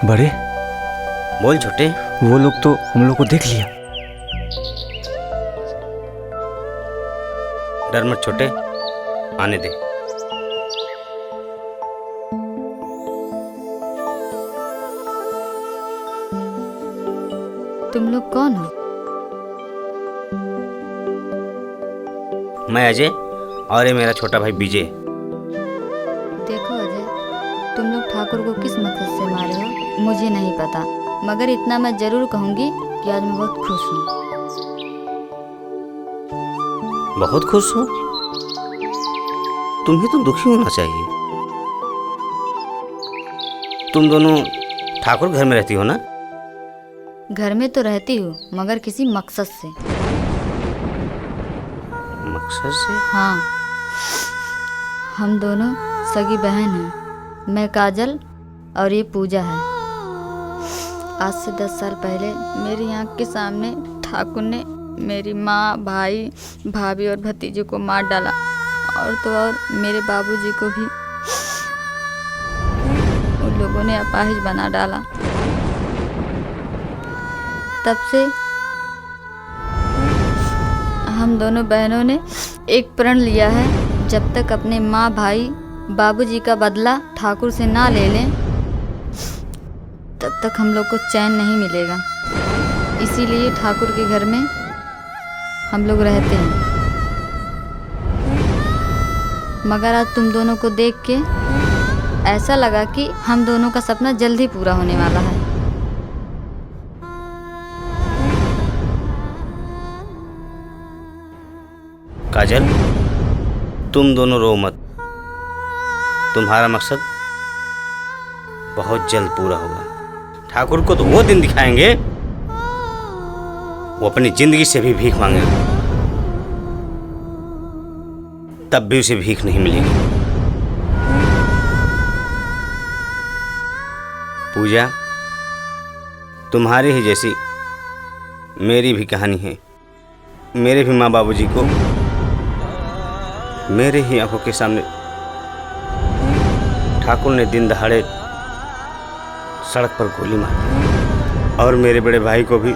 बड़े, बोल छोटे। वो लोग तो हम लोग को देख लिया। डर मत छोटे, आने दे। तुम लोग कौन हो? मैं अजय और ये मेरा छोटा भाई विजय। देखो अजय, तुम लोग ठाकुर को किस मकसद से मारे हो मुझे नहीं पता, मगर इतना मैं जरूर कहूंगी कि आज मैं बहुत खुश हूँ। बहुत खुश हूँ? तुम्हें तो दुखी होना चाहिए। तुम दोनों ठाकुर घर में रहती हो ना? घर में तो रहती हूँ, मगर किसी मकसद से। मकसद से? हाँ, हम दोनों सगी बहन हैं। मैं काजल और ये पूजा है। आज से 10 साल पहले मेरी आँख के सामने ठाकुर ने मेरी माँ, भाई, भाभी और भतीजे को मार डाला, और तो और मेरे बाबूजी को भी उन लोगों ने अपाहिज बना डाला। तब से हम दोनों बहनों ने एक प्रण लिया है, जब तक अपने माँ, भाई, बाबूजी का बदला ठाकुर से ना ले लें, तब तक हम लोग को चैन नहीं मिलेगा। इसीलिए ठाकुर के घर में हम लोग रहते हैं। मगर आज तुम दोनों को देख के ऐसा लगा कि हम दोनों का सपना जल्द ही पूरा होने वाला है। काजल, तुम दोनों रो मत। तुम्हारा मकसद बहुत जल्द पूरा होगा। ठाकुर को तो वो दिन दिखाएंगे वो अपनी जिंदगी से भी भीख मांगेगा, तब भी उसे भीख नहीं मिलेगी। पूजा, तुम्हारी ही जैसी मेरी भी कहानी है। मेरे भी माँ बाबूजी को मेरे ही आंखों के सामने ठाकुर ने दिन दहाड़े सड़क पर गोली मारी और मेरे बड़े भाई को भी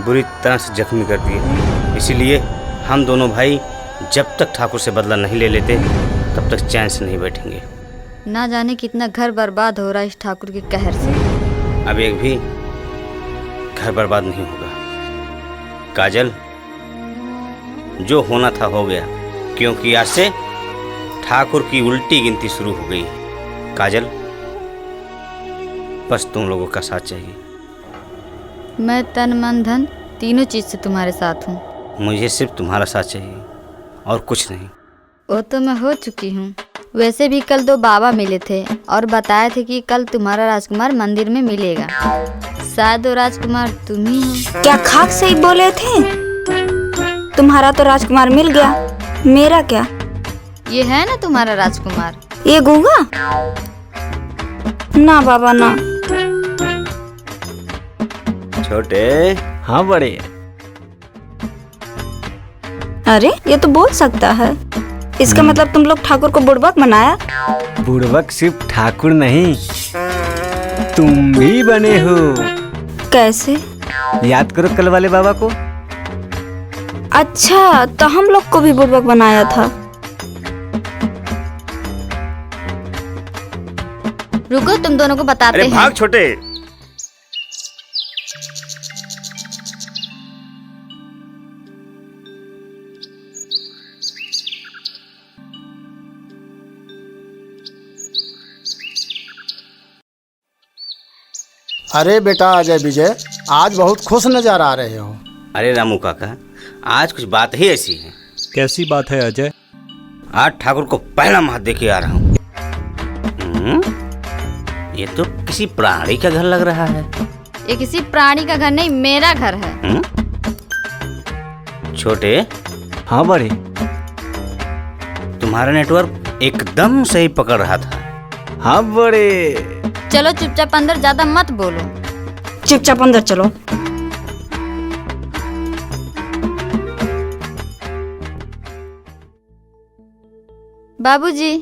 बुरी तरह से जख्मी कर दिए। इसीलिए हम दोनों भाई जब तक ठाकुर से बदला नहीं ले लेते तब तक चैन से नहीं बैठेंगे। ना जाने कितना घर बर्बाद हो रहा है इस ठाकुर के कहर से। अब एक भी घर बर्बाद नहीं होगा। काजल, जो होना था हो गया, क्योंकि आज से ठाकुर की उल्टी गिनती शुरू हो गई। काजल, बस तुम लोगों का साथ चाहिए। मैं तन मन धन तीनों चीज से तुम्हारे साथ हूँ। मुझे सिर्फ तुम्हारा साथ चाहिए और कुछ नहीं। वो तो मैं हो चुकी हूँ। वैसे भी कल 2 बाबा मिले थे और बताए थे कि कल तुम्हारा राजकुमार मंदिर में मिलेगा। शायद वो राजकुमार तुम ही हो। क्या खाक से ही बोले थे? तुम्हारा तो राजकुमार मिल गया, मेरा क्या? ये है ना तुम्हारा राजकुमार? ये गूंगा? ना बाबा ना। छोटे। हाँ बड़े। अरे ये तो बोल सकता है। इसका मतलब तुम लोग ठाकुर को बुड़बक बनाया? बुड़बक सिर्फ ठाकुर नहीं, तुम भी बने हो। कैसे? याद करो कल वाले बाबा को। अच्छा, तो हम लोग को भी बुड़बक बनाया था। रुको, तुम दोनों को बताते हैं। भाग छोटे। अरे बेटा अजय विजय, आज बहुत खुश नजर आ रहे हो। अरे रामू काका, आज कुछ बात ही ऐसी है। कैसी बात है अजय? आज ठाकुर को पहला महत दे के आ रहा हूँ। ये तो किसी प्राणी का घर लग रहा है। ये किसी प्राणी का घर नहीं, मेरा घर है। छोटे। हाँ बड़े। तुम्हारा नेटवर्क एकदम सही पकड़ रहा था। हाँ बड़े। चलो चुपचाप अंदर, ज्यादा मत बोलो। चुपचाप अंदर चलो। बाबूजी।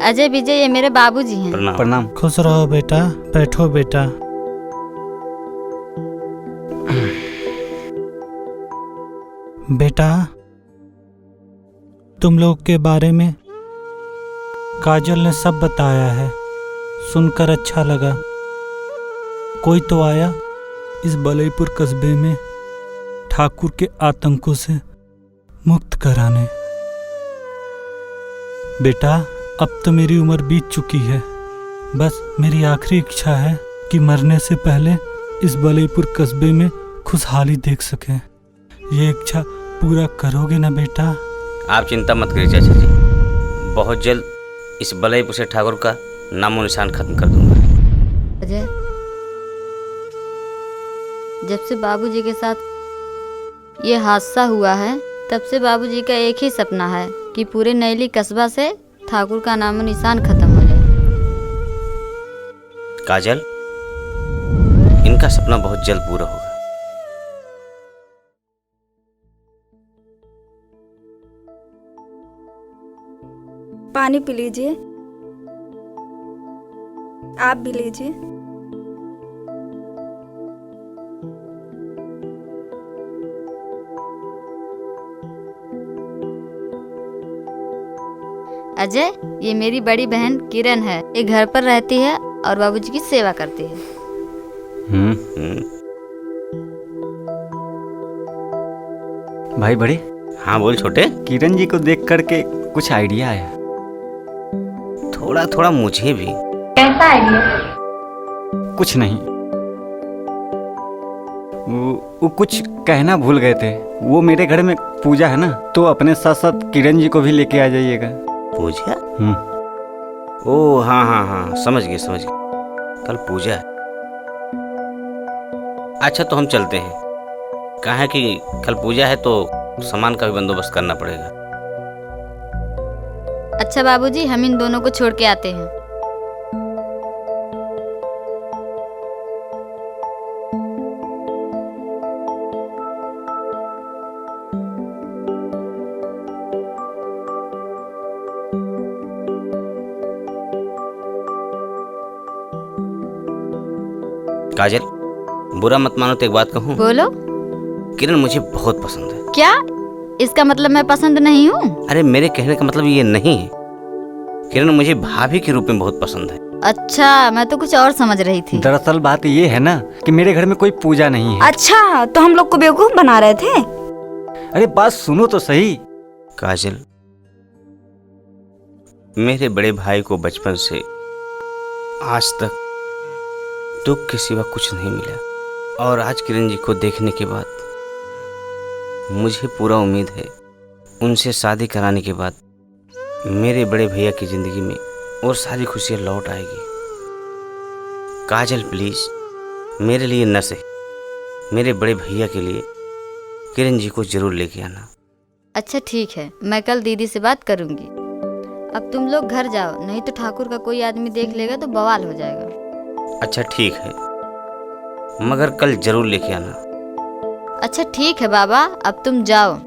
अजय विजय, ये मेरे बाबूजी हैं। प्रणाम। खुश रहो बेटा, बैठो बेटा। बेटा, तुम लोग के बारे में काजल ने सब बताया है, सुनकर अच्छा लगा। कोई तो आया इस बलईपुर कस्बे में ठाकुर के आतंकों से मुक्त कराने। बेटा, अब तो मेरी उम्र बीत चुकी है। बस मेरी आखिरी इच्छा है कि मरने से पहले इस बलईपुर कस्बे में खुशहाली देख सकें। ये इच्छा पूरा करोगे ना बेटा? आप चिंता मत करिए चाचा जी, बहुत जल्द इस बलईपुर से ठाकुर का नामो निशान खत्म कर दूंगा। अजय, जब से बाबूजी के साथ ये हादसा हुआ है, तब से बाबूजी का एक ही सपना है कि पूरे नैली कस्बा से ठाकुर का नामो निशान खत्म हो जाए। काजल, इनका सपना बहुत जल्द पूरा होगा। पानी पी लीजिए। आप भी लीजिए। अजय, ये मेरी बड़ी बहन किरण है। ये घर पर रहती है और बाबूजी की सेवा करती है। भाई बड़े। हाँ बोल छोटे। किरण जी को देख करके कुछ आइडिया आया। थोड़ा थोड़ा मुझे भी। कैसा आइडिया? कुछ नहीं, वो कुछ कहना भूल गए थे। वो मेरे घर में पूजा है ना, तो अपने साथ साथ किरण जी को भी लेके आ जाइएगा। पूजा? ओ हाँ हाँ हाँ, समझ गए समझ गए, कल पूजा है। अच्छा तो हम चलते हैं। कहा है कि कल पूजा है तो सामान का भी बंदोबस्त करना पड़ेगा। अच्छा बाबूजी, हम इन दोनों को छोड़ के आते हैं। काजल, बुरा मत मानो तो एक बात कहूँ? बोलो। किरण मुझे बहुत पसंद है। क्या इसका मतलब मैं पसंद नहीं हूँ? अरे मेरे कहने का मतलब ये नहीं है। किरण मुझे भाभी के रूप में बहुत पसंद है। अच्छा, मैं तो कुछ और समझ रही थी। दरअसल बात ये है ना कि मेरे घर में कोई पूजा नहीं है। अच्छा, तो हम लोग को बेवकूफ बना रहे थे? अरे बात सुनो तो सही। काजल, मेरे बड़े भाई को बचपन से आज तक दुख के सिवा कुछ नहीं मिला, और आज किरण जी को देखने के बाद मुझे पूरा उम्मीद है उनसे शादी कराने के बाद मेरे बड़े भैया की जिंदगी में और सारी खुशियाँ लौट आएगी। काजल प्लीज मेरे लिए न सही, मेरे बड़े भैया के लिए किरण जी को जरूर लेके आना। अच्छा ठीक है, मैं कल दीदी से बात करूंगी। अब तुम लोग घर जाओ, नहीं तो ठाकुर का कोई आदमी देख लेगा तो बवाल हो जाएगा। अच्छा ठीक है, मगर कल जरूर लेके आना। अच्छा ठीक है बाबा, अब तुम जाओ।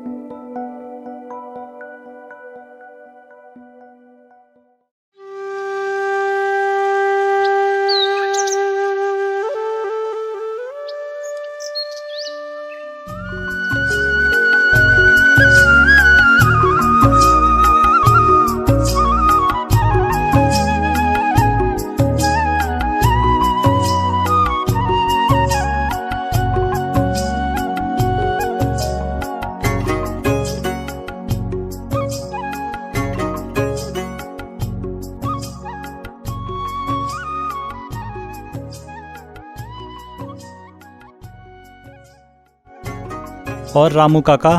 और रामू काका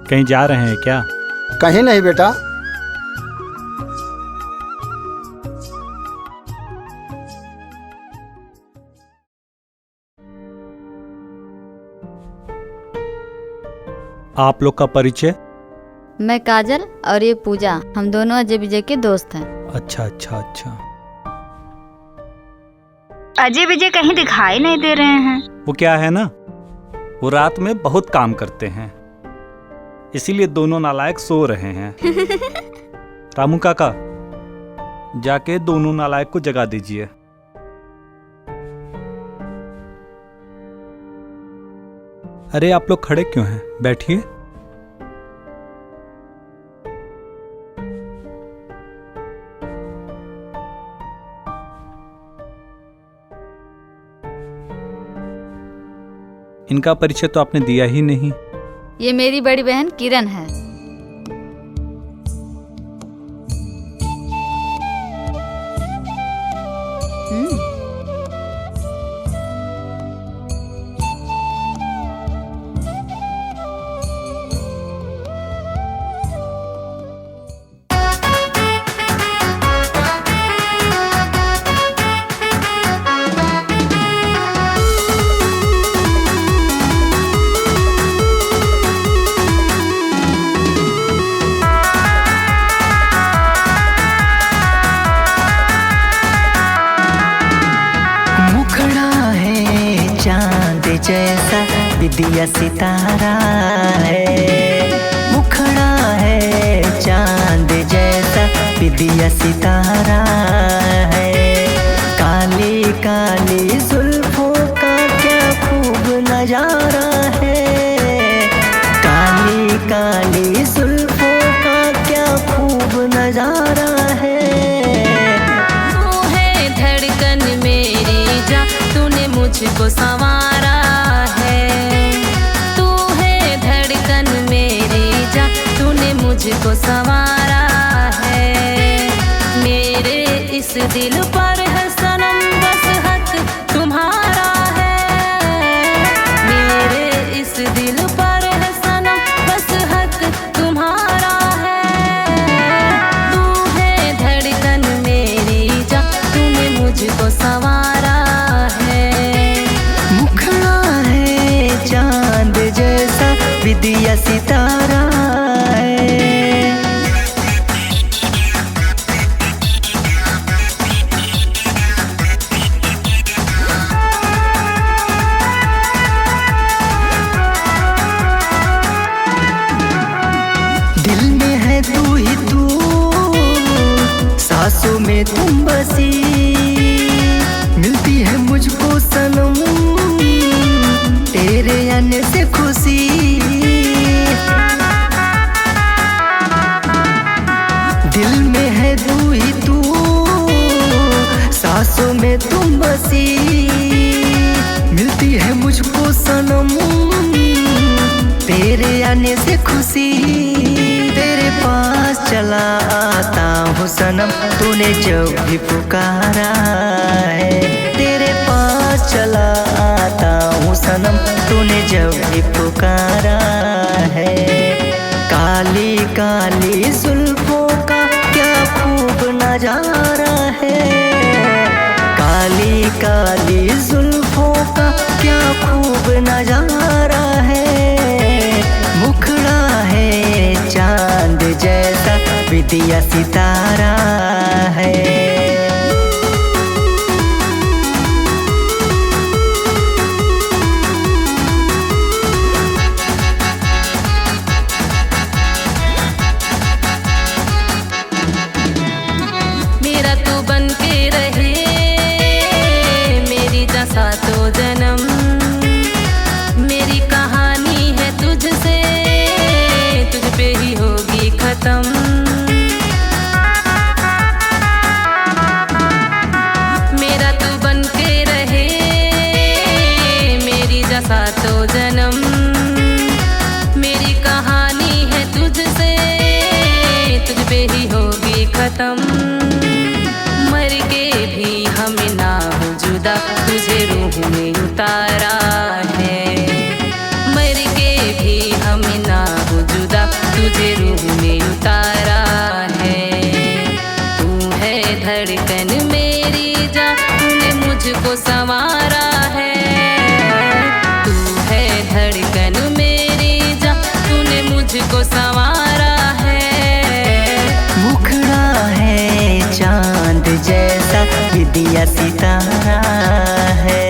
कहीं जा रहे हैं क्या? कहीं नहीं बेटा। आप लोग का परिचय? मैं काजल और ये पूजा, हम दोनों अजय विजय के दोस्त हैं। अच्छा अच्छा अच्छा। अजय विजय कहीं दिखाई नहीं दे रहे हैं। वो क्या है ना, वो रात में बहुत काम करते हैं, इसीलिए दोनों नालायक सो रहे हैं। रामू काका, जाके दोनों नालायक को जगा दीजिए। अरे आप लोग खड़े क्यों हैं, बैठिए। इनका परिचय तो आपने दिया ही नहीं। ये मेरी बड़ी बहन किरण है। जैसा विदिया सितारा है, मुखड़ा है चांद जैसा विदिया सितारा है। काली काली जुल्फों का क्या खूब नजारा है, काली काली जुल्फों का क्या खूब नजारा है। तू है धड़कन मेरी जा, तूने मुझको संवारा है। तू है धड़कन मेरी जा, तूने मुझको संवारा है। मेरे इस दिल पर है सनम बस हक तुम्हारा है। विद्या सितारा है। दिल में है तू ही तू, सांसों में तुम बसी, मिलती है मुझको सनम तेरे आने से खुशी। दिल में है तू ही तू, सांसों में तुम बसी, मिलती है मुझको सनम तेरे आने से खुशी। तेरे पास चला आता हूँ सनम, तूने जब भी पुकारा है। तेरे पास चला आता हूँ सनम, तूने जब भी पुकारा है। काली काली जुल्फों का क्या खूब नजारा है। काली काली जुल्फों का क्या खूब नजारा है। मुखड़ा है चांद जैसा, विद्या सितारा है। मेरा तू बन के रहे मेरी जैसा तो जन्म, मेरी कहानी है तुझसे, तुझ पे ही होगी खत्म। मेरा तू बन के रहे मेरी जैसा तो जन्म, मेरी कहानी है तुझसे, तुझ पे ही होगी खत्म। मर के भी हमें ना हो जुदा, तुझे रूह में उतारा है। मर के भी हमें ना हो जुदा, तुझे रूह में उतारा है। तू है धड़कन मेरी जा, तूने मुझको संवारा है। तू है धड़कन मेरी जा, तूने मुझको संवारा है। मुखड़ा है चांद जैसा, विद्या सितारा है।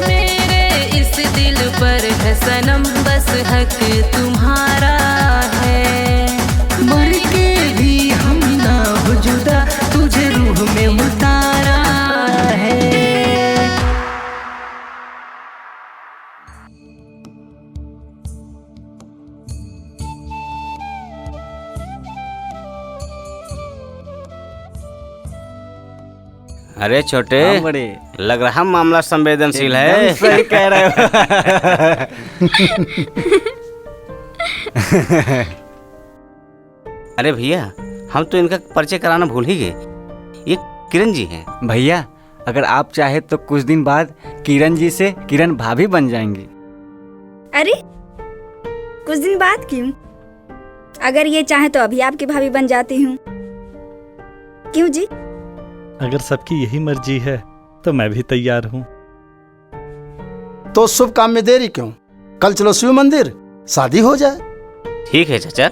मेरे इस दिल पर है सनम, बस हक तुम्हारा है। मर के भी हम ना हो जुदा, तुझे रूह में उतारा है। अरे छोटे, बड़े लग रहा मामला संवेदनशील है। एकदम सही कह रहे हो। अरे भैया, हम तो इनका परिचय कराना भूल ही गए। ये किरण जी हैं। भैया, अगर आप चाहे तो कुछ दिन बाद किरण जी से किरण भाभी बन जाएंगी। अरे कुछ दिन बाद क्यों? अगर ये चाहे तो अभी आपकी भाभी बन जाती हूँ। क्यों जी? अगर सबकी यही मर्जी है तो मैं भी तैयार हूँ। तो शुभ काम में देरी क्यों? कल चलो शिव मंदिर, शादी हो जाए। ठीक है चाचा।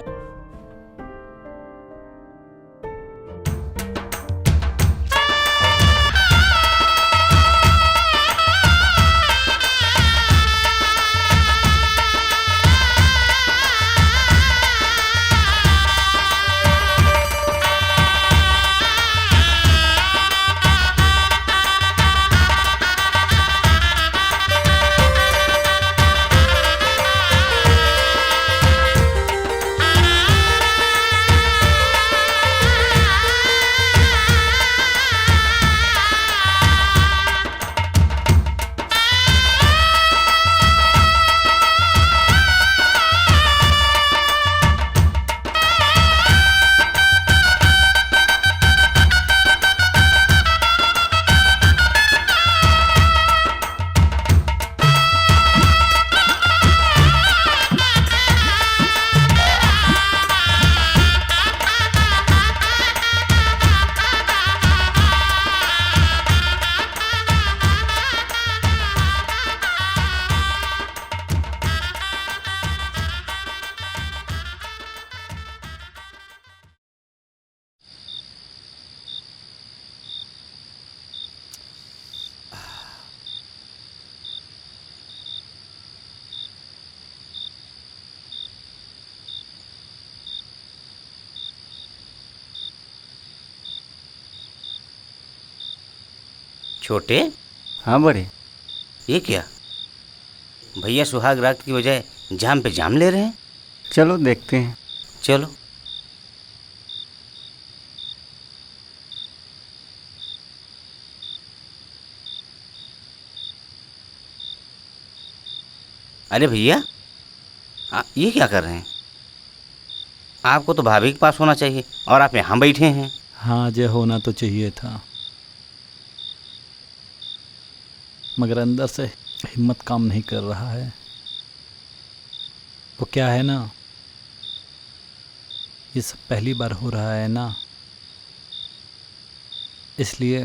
छोटे। हाँ बड़े। ये क्या, भैया सुहाग रात की बजाय जाम पे जाम ले रहे हैं। चलो देखते हैं। चलो। अरे भैया, ये क्या कर रहे हैं? आपको तो भाभी के पास होना चाहिए और आप यहाँ बैठे हैं। हाँ, जे होना तो चाहिए था, मगर अंदर से हिम्मत काम नहीं कर रहा है। वो क्या है ना, ये सब पहली बार हो रहा है ना, इसलिए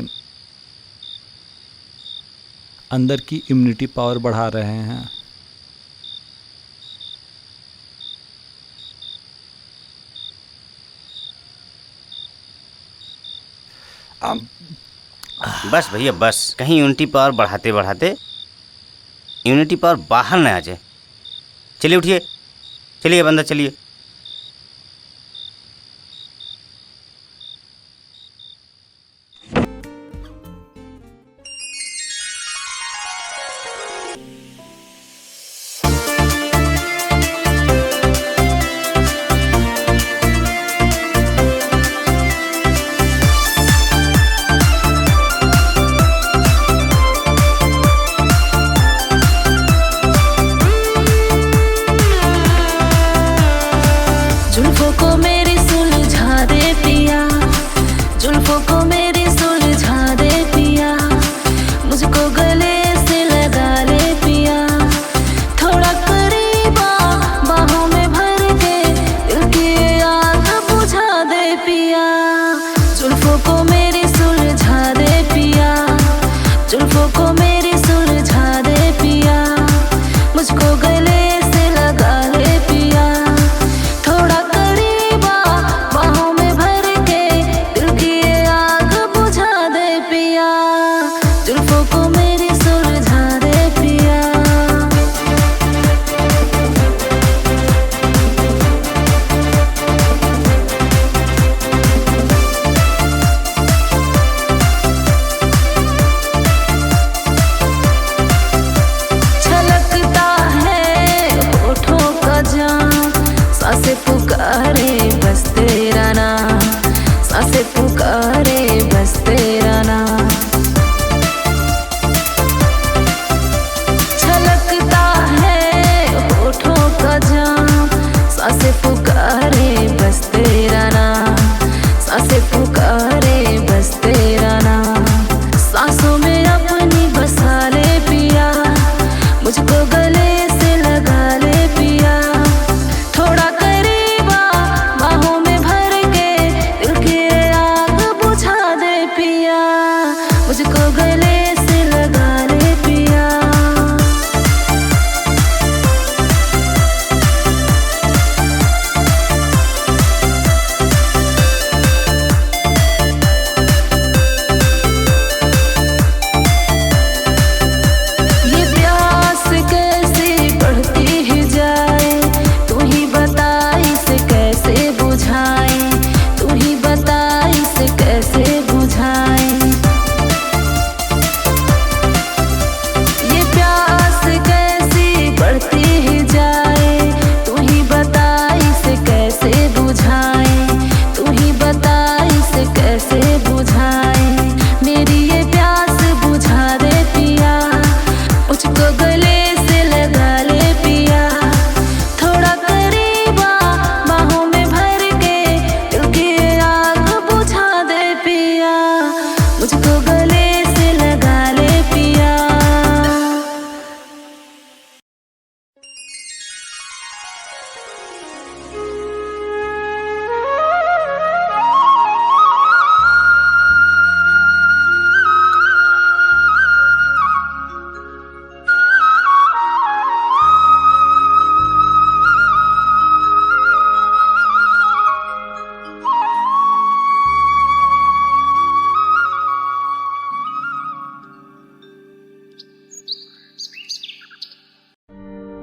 अंदर की इम्यूनिटी पावर बढ़ा रहे हैं। बस भैया बस, कहीं यूनिटी पावर बढ़ाते बढ़ाते यूनिटी पावर बाहर न आ जाए। चलिए उठिए, चलिए बंदा चलिए। जुल्फों को मेरी सुलझा दे पिया, जुल्फों को मेरी सुलझा दे पिया, मुझको गले से लगा ले पिया, थोड़ा करीब आ, बाहों में भर के दिल की आग बुझा दे पिया। जुल्फों को मेरी सुलझा दे पिया, जुल्फों को मेरी सुलझा दे पिया, मुझको गले से लगा ले पिया, थोड़ा करीब आ, बाहों में भर के दिल की आग बुझा दे पिया। जुल्फों को मेरी सुलझा दे पिया। छलकता है होठों का जाम, सांसें पुकारे बस तेरा नाम, सांसें पुकारे बस तेरा नाम। छलकता है होठों का जाम, सांसें पुकारे बस तेरा नाम, सांसें पुकारे बस तेरा नाम। सांसों में अपनी बसा ले पिया, मुझको गले से लगा ले पिया, थोड़ा करीब आ, बाहों में भर के दिल की आग बुझा दे पिया, मुझको गले से लगा ले पिया। ये प्यास कैसे बढ़ती ही जाए, तू ही बता इसे कैसे बुझाए, तू ही बता इसे कैसे बुझाए। ये प्यास कैसी बढ़ती ही जाए, तू ही बता इसे कैसे बुझाए, तू ही बता इसे कैसे बुझाए। मेरी ये प्यास बुझा दे पिया, मुझको गले से लगा ले पिया, थोड़ा करीब आ, बाहों में भर के दिल की आग बुझा दे पिया, मुझको गले से लगा ले पिया।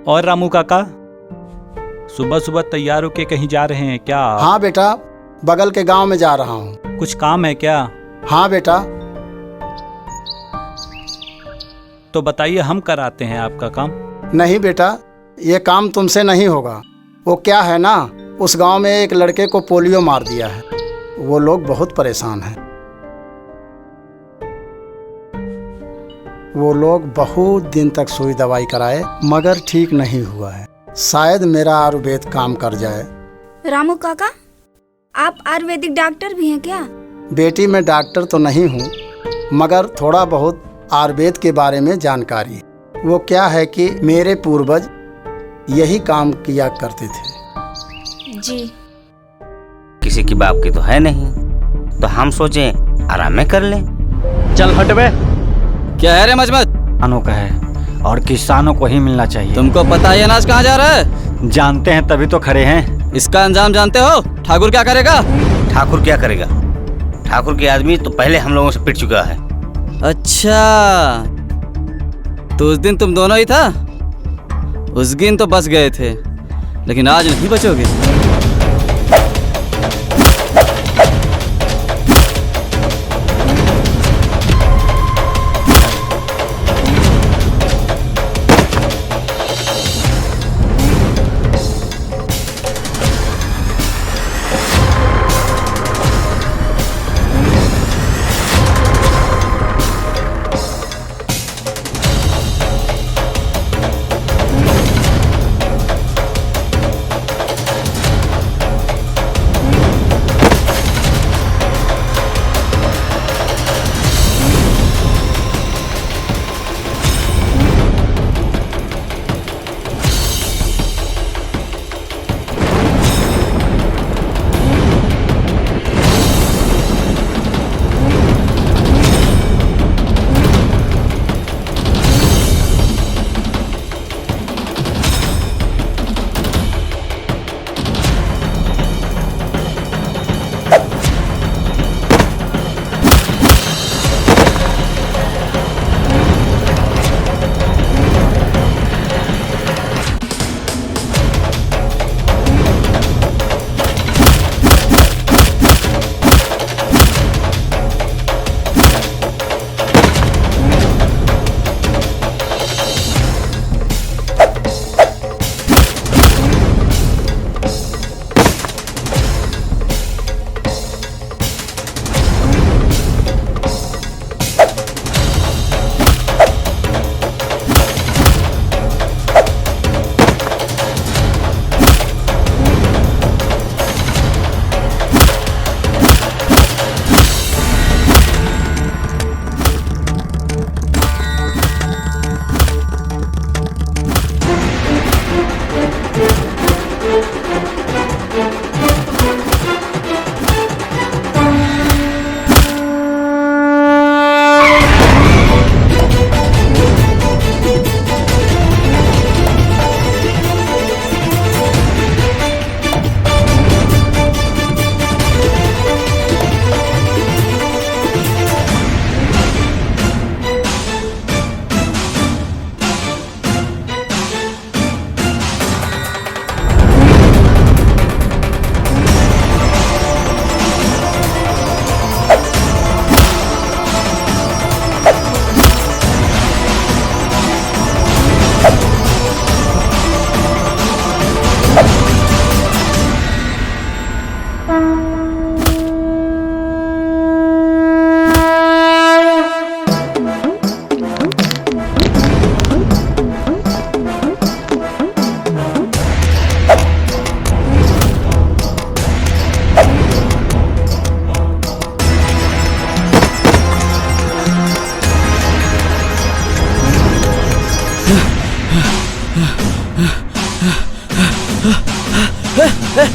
और रामू काका, सुबह सुबह तैयार होके कहीं जा रहे हैं क्या? हाँ बेटा, बगल के गांव में जा रहा हूँ। कुछ काम है क्या? हाँ बेटा, तो बताइए, हम कराते हैं आपका काम। नहीं बेटा, ये काम तुमसे नहीं होगा। वो क्या है ना, उस गांव में एक लड़के को पोलियो मार दिया है। वो लोग बहुत परेशान हैं। वो लोग बहुत दिन तक सुई दवाई कराए मगर ठीक नहीं हुआ है। शायद मेरा आयुर्वेद काम कर जाए। रामू काका, आप आयुर्वेदिक डॉक्टर भी हैं क्या? बेटी, मैं डॉक्टर तो नहीं हूँ मगर थोड़ा बहुत आयुर्वेद के बारे में जानकारी है। वो क्या है कि मेरे पूर्वज यही काम किया करते थे। जी। किसी की बाप की तो है नहीं, तो हम सोचे आराम में कर लें। चल हट बे। क्या है रे मजमत? किसानों का है और किसानों को ही मिलना चाहिए। तुमको पता है अनाज कहाँ जा रहा है? जानते हैं तभी तो खड़े हैं। इसका अंजाम जानते हो? ठाकुर क्या करेगा? ठाकुर क्या करेगा? ठाकुर के आदमी तो पहले हम लोगों से पिट चुका है। अच्छा, तो उस दिन तुम दोनों ही था? उस दिन तो बच गए थे, लेकिन आज नहीं बचोगे।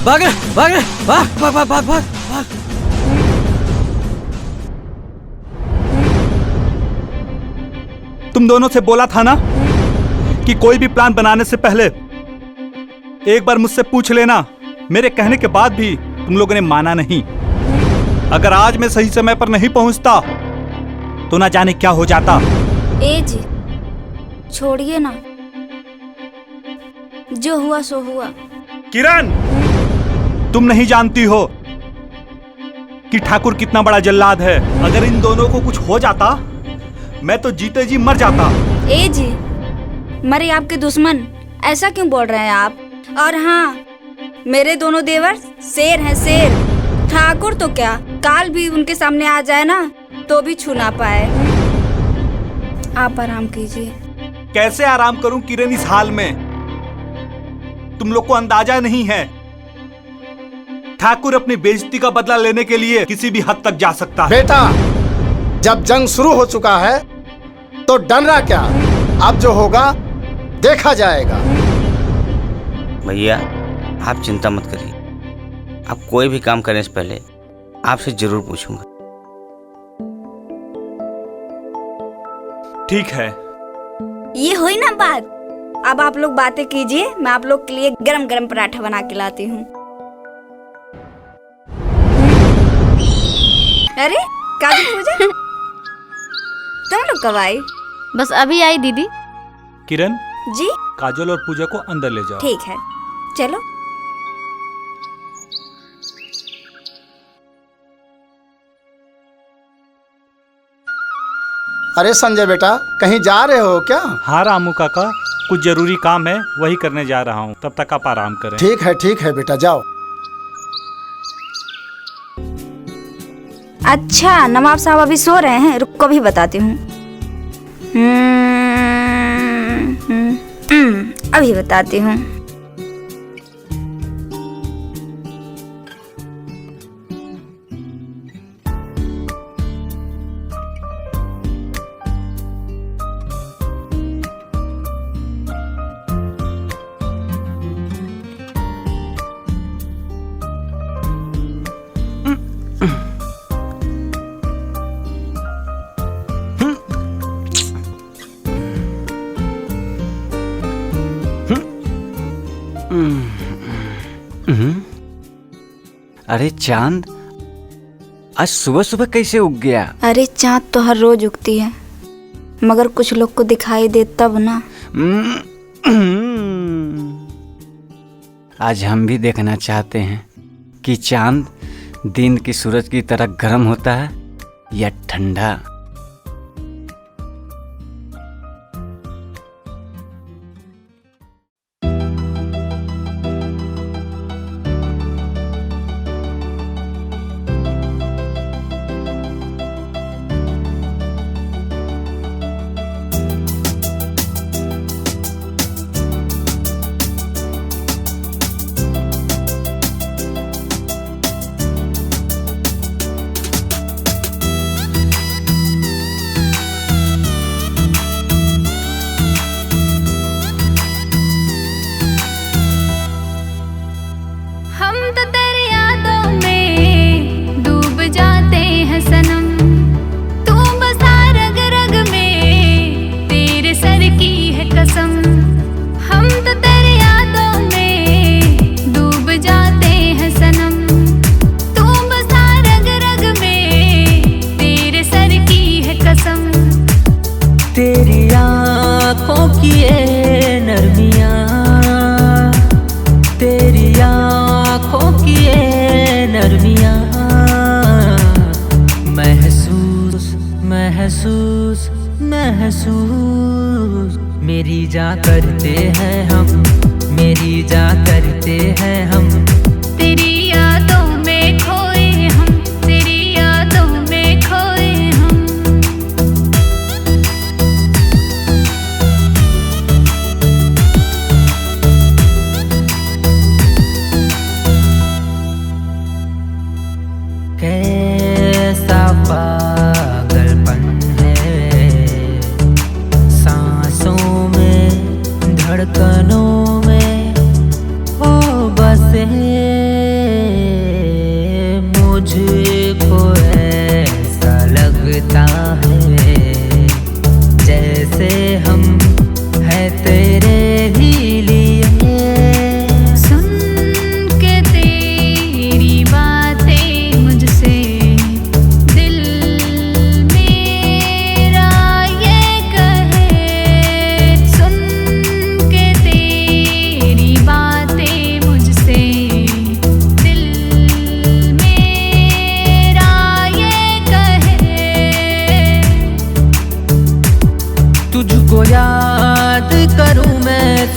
भाग रे, भाग रे, भाग भाग भाग भाग भाग भाग। तुम दोनों से बोला था ना कि कोई भी प्लान बनाने से पहले एक बार मुझसे पूछ लेना। मेरे कहने के बाद भी तुम लोगों ने माना नहीं। अगर आज मैं सही समय पर नहीं पहुंचता तो ना जाने क्या हो जाता। ए जी, छोड़िए ना, जो हुआ सो हुआ। किरण, तुम नहीं जानती हो कि ठाकुर कितना बड़ा जल्लाद है। अगर इन दोनों को कुछ हो जाता मैं तो जीते जी मर जाता। ए जी, मरे आपके दुश्मन ऐसा क्यों बोल रहे हैं आप? और हाँ, मेरे दोनों देवर शेर हैं, शेर। ठाकुर तो क्या, काल भी उनके सामने आ जाए ना तो भी छू ना पाए। आप आराम कीजिए। कैसे आराम करूं किरण इस हाल में? तुम लोग को अंदाजा नहीं है, ठाकुर अपनी बेइज्जती का बदला लेने के लिए किसी भी हद तक जा सकता है। बेटा, जब जंग शुरू हो चुका है तो डरना क्या? अब जो होगा देखा जाएगा। भैया आप चिंता मत करिए, आप कोई भी काम करने से पहले आपसे जरूर पूछूंगा। ठीक है। ये हुई ना बात। अब आप लोग बातें कीजिए, मैं आप लोग के लिए गरम गरम पराठा बना के लाती हूँ। अरे काजल पूजा, तुम लोग कब आई? बस अभी आई दीदी। किरण जी, काजल और पूजा को अंदर ले जाओ। ठीक है, चलो। अरे संजय बेटा, कहीं जा रहे हो क्या? हाँ रामू काका, कुछ जरूरी काम है, वही करने जा रहा हूँ। तब तक आप आराम करें। ठीक है बेटा, जाओ। अच्छा, नवाब साहब अभी सो रहे हैं, रुको अभी बताती हूँ। अभी बताती हूँ। अरे चांद, आज सुबह सुबह कैसे उग गया? अरे चाँद तो हर रोज उगती है, मगर कुछ लोग को दिखाई दे तब ना। आज हम भी देखना चाहते हैं कि चांद दिन की सूरज की तरह गर्म होता है या ठंडा। महसूस मेरी जा करते हैं हम, मेरी जा करते हैं हम। तेरी यादों में खोए हम, तेरी यादों में खोए हम। कैसा पागलपन है, सांसों में धड़कनों में हो बसे। मुझको ऐसा लगता है जैसे हम हैं तेरे ही लिए। सुन के तेरी बातें मुझसे दिल मेरा ये कहे, सुन के तेरी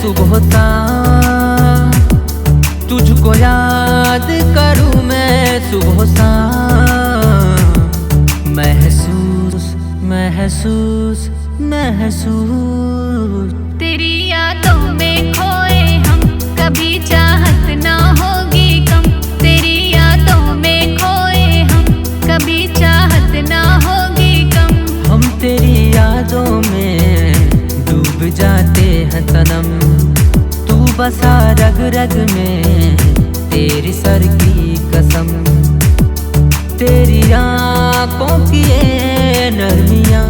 सुबह शाम, तुझको याद करूं मैं सुबह शाम। महसूस महसूस महसूस तेरी यादों में खोए हम, कभी चाहत ना होगी कम। तेरी यादों में खोए हम, कभी चाहत ना होगी कम। हम तेरी यादों में डूब जाते हैं सनम, तू बसा रग रग में तेरी सर की कसम। तेरी आंखों की ये नरमियाँ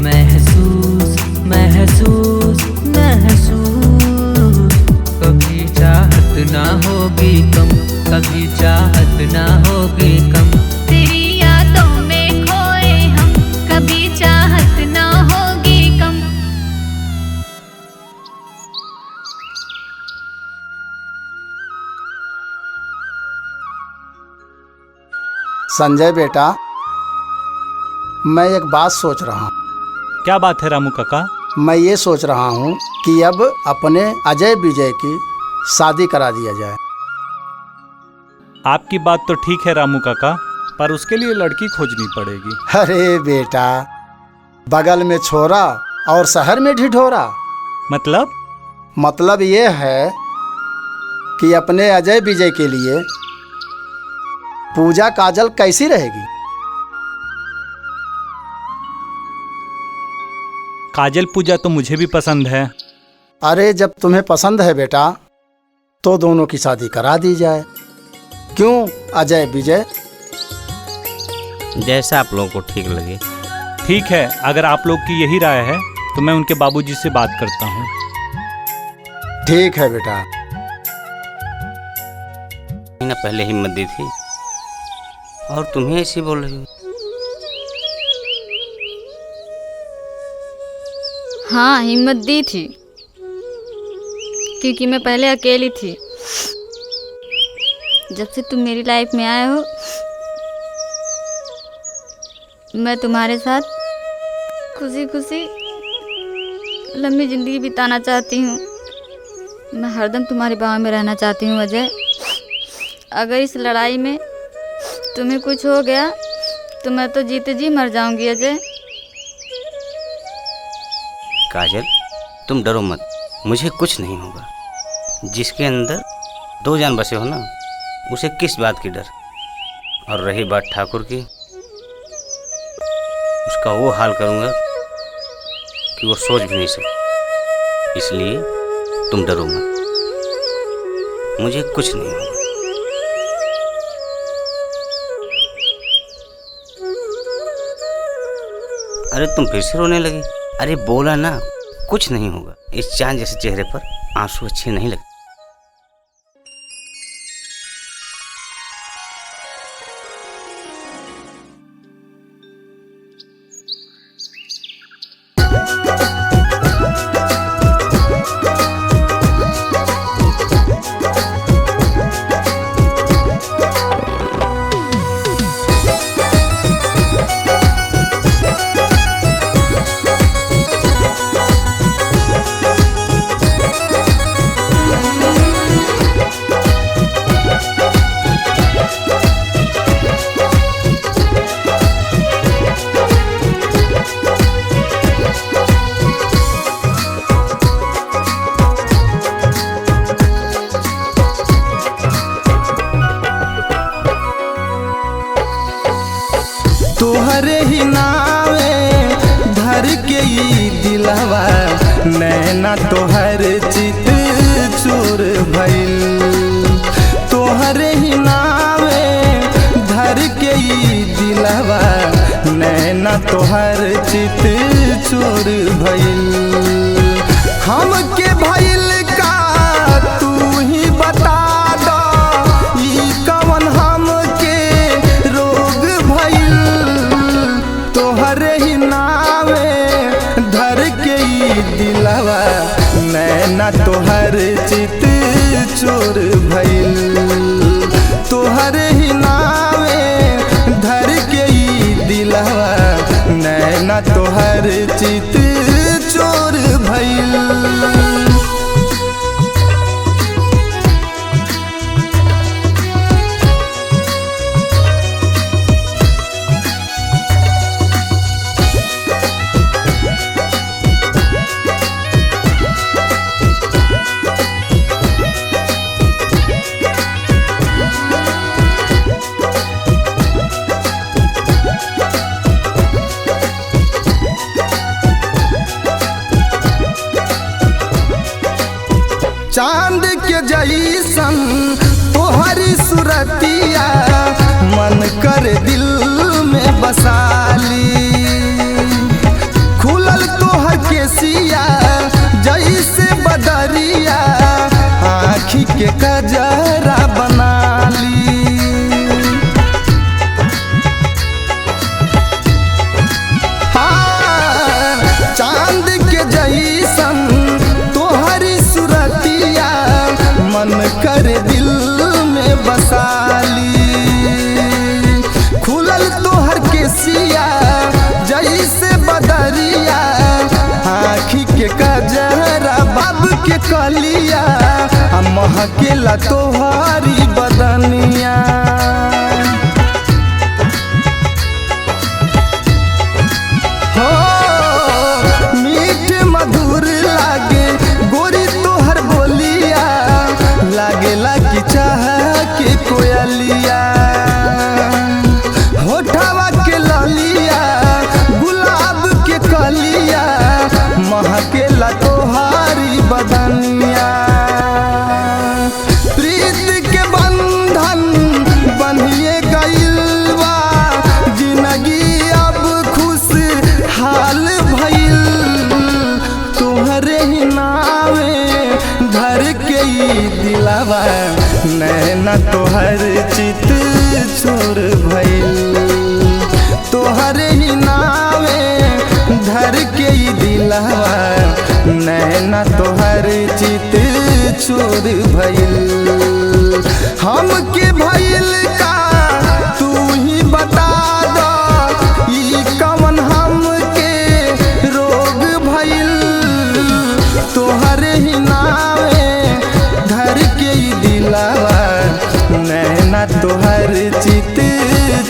महसूस महसूस महसूस। कभी चाहत ना होगी कम, कभी चाहत ना होगी कम। तेरी यादों में खोए हम, कभी चाहत ना होगी कम। संजय बेटा, मैं एक बात सोच रहा हूँ। क्या बात है रामू काका? मैं ये सोच रहा हूँ कि अब अपने अजय विजय की शादी करा दिया जाए। आपकी बात तो ठीक है रामू काका, पर उसके लिए लड़की खोजनी पड़ेगी। अरे बेटा, बगल में छोरा और शहर में ढिढोरा। मतलब ये है कि अपने अजय विजय के लिए पूजा काजल कैसी रहेगी? काजल पूजा तो मुझे भी पसंद है। अरे जब तुम्हें पसंद है बेटा, तो दोनों की शादी करा दी जाए। क्यों अजय विजय? जैसा आप लोगों को ठीक लगे। ठीक है, अगर आप लोग की यही राय है तो मैं उनके बाबूजी से बात करता हूँ। ठीक है बेटा। मैंने पहले हिम्मत दी थी और तुम्हें ऐसी बोल रही हो। हाँ, हिम्मत दी थी क्योंकि मैं पहले अकेली थी। जब से तुम मेरी लाइफ में आए हो, मैं तुम्हारे साथ खुशी खुशी लंबी ज़िंदगी बिताना चाहती हूँ। मैं हरदम तुम्हारी बाहों में रहना चाहती हूँ अजय। अगर इस लड़ाई में तुम्हें कुछ हो गया तो मैं तो जीते जी मर जाऊंगी अजय। काजल, तुम डरो मत, मुझे कुछ नहीं होगा। जिसके अंदर दो जान बसे हो ना, उसे किस बात की डर। और रही बात ठाकुर की, उसका वो हाल करूंगा कि वो सोच भी नहीं सकता। इसलिए तुम डरो मत, मुझे कुछ नहीं होगा। अरे तुम फिर से रोने लगी। अरे बोला ना, कुछ नहीं होगा। इस चांद जैसे चेहरे पर आंसू अच्छे नहीं लगते। तोहरे ही नावे धर के ई दिलवा, नैना तोहर चित चोर भइल। तोहरे ही नावे धर के ई दिलवा, नैना तोहर चित चोर भइल। हमके भइल का तू ही बता दो, ई कवन हमके रोग भइल। तोहरे ही नावे धर के ई दिलवा, नैना तोहर चित चोर भइल। तोहरे ही नावे धर के ई दिलवा, नैना तोहर चित चोर भइल। चांद के जैसन तोहरी सुरतिया मन कर दिल में बसाली। खुलल तोहर केसिया जैसे बदरिया आँखी के कजरा बनाली। हाँ, चांद के जैसन तोहरी सुरतिया मन कर दिल में बसाली। खुलल तोहर केसिया जैसे बदरिया आँखी के कजरा बाब के कलिया महकेला तोहरी बदनिया। हो मीठ मधुर लागे गोरी तोहर बोलिया, लागेला कि चाह के कोयलिया। होठवा के ललिया गुलाब के कलिया महकेला तोहारी बदनिया। प्रीत के बंधन बंधिए गइल बा, जिंदगी अब खुश हाल भइल। तोहरे ही नावे धर के ई दिलावा, नैना तोहर चित छोर भइल। तोहरे ही नावे धर के ई दिलावा, नैना तोहर चित छोर भइल। हमके भइल का तू ही बता दो, ई कवन हमके रोग भइल। तोहरे ही नावे धर के ई दिलावा, नैना तोहर चित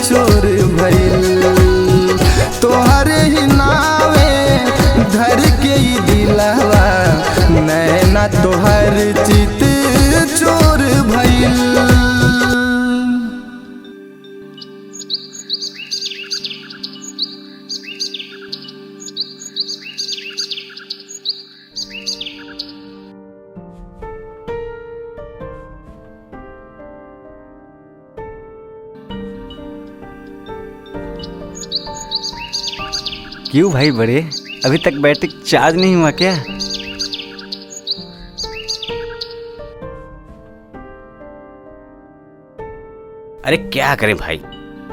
छोर भइल। तोहरे ही नावे धर के ई दिलावा, नैना तोहर चित चोर भइल। क्यों भाई बड़े, अभी तक बैटरी चार्ज नहीं हुआ क्या? अरे क्या करें भाई,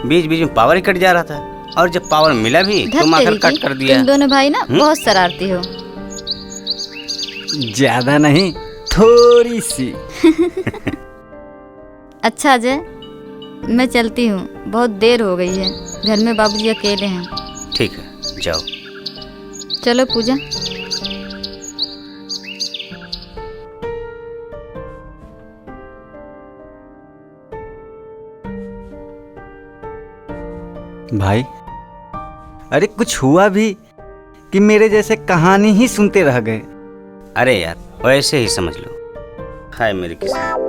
बीच बीच में पावर ही कट जा रहा था, और जब पावर मिला भी तो आकर कट कर दिया। तुम दोनों भाई ना बहुत शरारती हो। ज्यादा नहीं, थोड़ी सी। अच्छा अजय, मैं चलती हूँ, बहुत देर हो गई है, घर में बाबूजी अकेले हैं। ठीक है, जाओ। चलो पूजा। भाई, अरे कुछ हुआ भी कि मेरे जैसे कहानी ही सुनते रह गए? अरे यार, वैसे ही समझ लो, हाय मेरी किस्मत।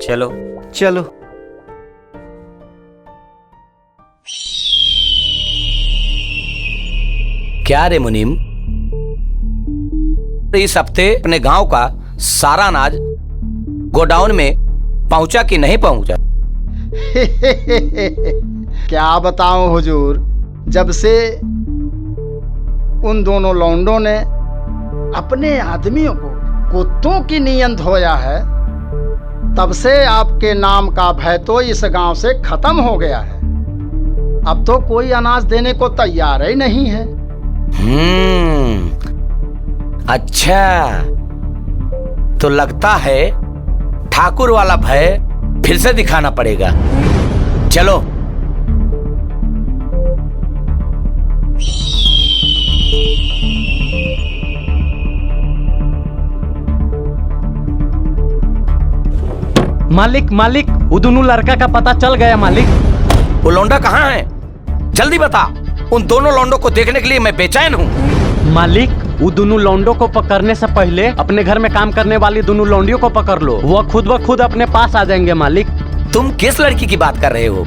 चलो चलो। क्या रे मुनीम, इस हफ्ते अपने गांव का सारा अनाज गोडाउन में पहुंचा कि नहीं पहुंचा? क्या बताऊं हुजूर, जब से उन दोनों लौंडों ने अपने आदमियों को कुत्तों की नीयत धोया है, तब से आपके नाम का भय तो इस गांव से खत्म हो गया है। अब तो कोई अनाज देने को तैयार ही नहीं है। अच्छा, तो लगता है ठाकुर वाला भय फिर से दिखाना पड़ेगा। चलो। मालिक मालिक, वो दोनों लड़का का पता चल गया मालिक। वो लौंडा कहाँ है? जल्दी बता, उन दोनों लौंडों को देखने के लिए मैं बेचैन हूँ। मालिक, वो दोनों लौंडों को पकड़ने से पहले अपने घर में काम करने वाली दोनों लौंडियों को पकड़ लो, वो खुद ब खुद अपने पास आ जाएंगे मालिक। तुम किस लड़की की बात कर रहे हो?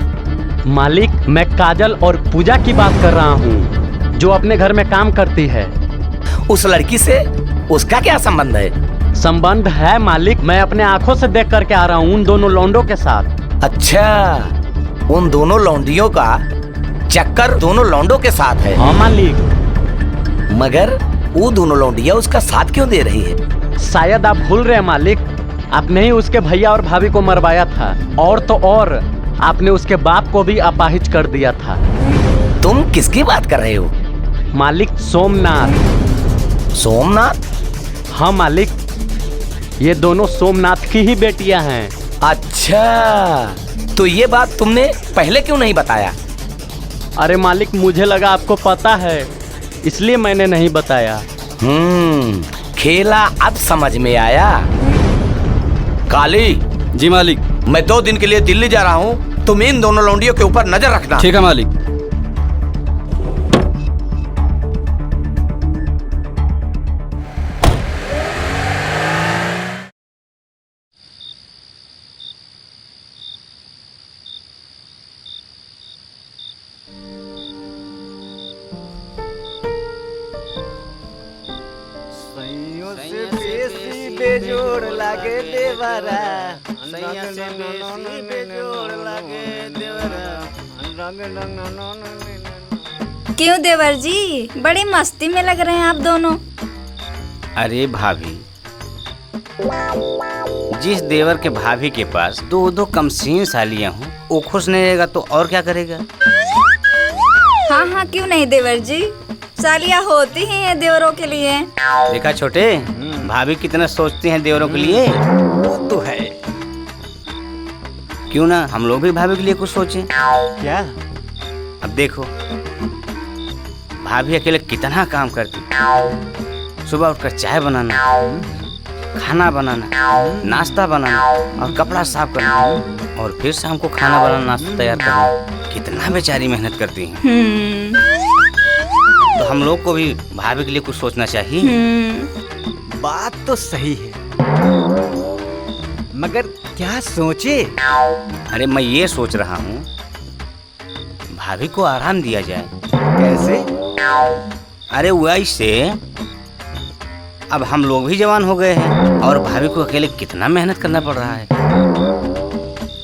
मालिक, मैं काजल और पूजा की बात कर रहा हूँ, जो अपने घर में काम करती है। उस लड़की से उसका क्या संबंध है? संबंध है मालिक, मैं अपने आंखों से देख करके आ रहा हूँ उन दोनों लौंडों के साथ। अच्छा, उन दोनों लौंडियों का चक्कर दोनों लौंडों के साथ है? हाँ मालिक। मगर वो दोनों लौंडियां उसका साथ क्यों दे रही है? शायद आप भूल रहे हैं मालिक, आपने ही उसके भैया और भाभी को मरवाया था, और तो और आपने उसके बाप को भी अपाहिज कर दिया था। तुम किसकी बात कर रहे हो? मालिक सोमनाथ। सोमनाथ? हाँ मालिक, ये दोनों सोमनाथ की ही बेटियां हैं। अच्छा, तो ये बात तुमने पहले क्यों नहीं बताया? अरे मालिक, मुझे लगा आपको पता है, इसलिए मैंने नहीं बताया। खेला अब समझ में आया। काली। जी मालिक। मैं 2 दिन के लिए दिल्ली जा रहा हूँ, तुम इन दोनों लौंडियों के ऊपर नजर रखना। ठीक है मालिक। बेजोड़ लागे देवरा, सैया से बेसी बेजोड़ लागे देवरा। क्यों देवर जी, बड़ी मस्ती में लग रहे हैं आप दोनों। अरे भाभी, जिस देवर के भाभी के पास 2 कमसीन सालियां हूँ, वो खुश नहीं रहेगा तो और क्या करेगा? हाँ हाँ, क्यों नहीं देवर जी, सालियाँ होती ही हैं देवरों के लिए। देखा छोटे, भाभी कितना सोचती हैं देवरों के लिए। वो तो है। क्यों ना हम लोग भी भाभी के लिए कुछ सोचें? क्या? अब देखो, भाभी अकेले कितना काम करती। सुबह उठकर चाय बनाना, खाना बनाना, नाश्ता बनाना और कपड़ा साफ करना, और फिर शाम को खाना बनाना, नाश्ता तैयार करना। कितना बेचारी मेहनत करती हैं। तो हम लोग को भी भाभी के लिए कुछ सोचना चाहिए। बात तो सही है, मगर क्या सोचे? अरे मैं ये सोच रहा हूँ, भाभी को आराम दिया जाए। कैसे? अरे वैसे, अब हम लोग भी जवान हो गए हैं और भाभी को अकेले कितना मेहनत करना पड़ रहा है।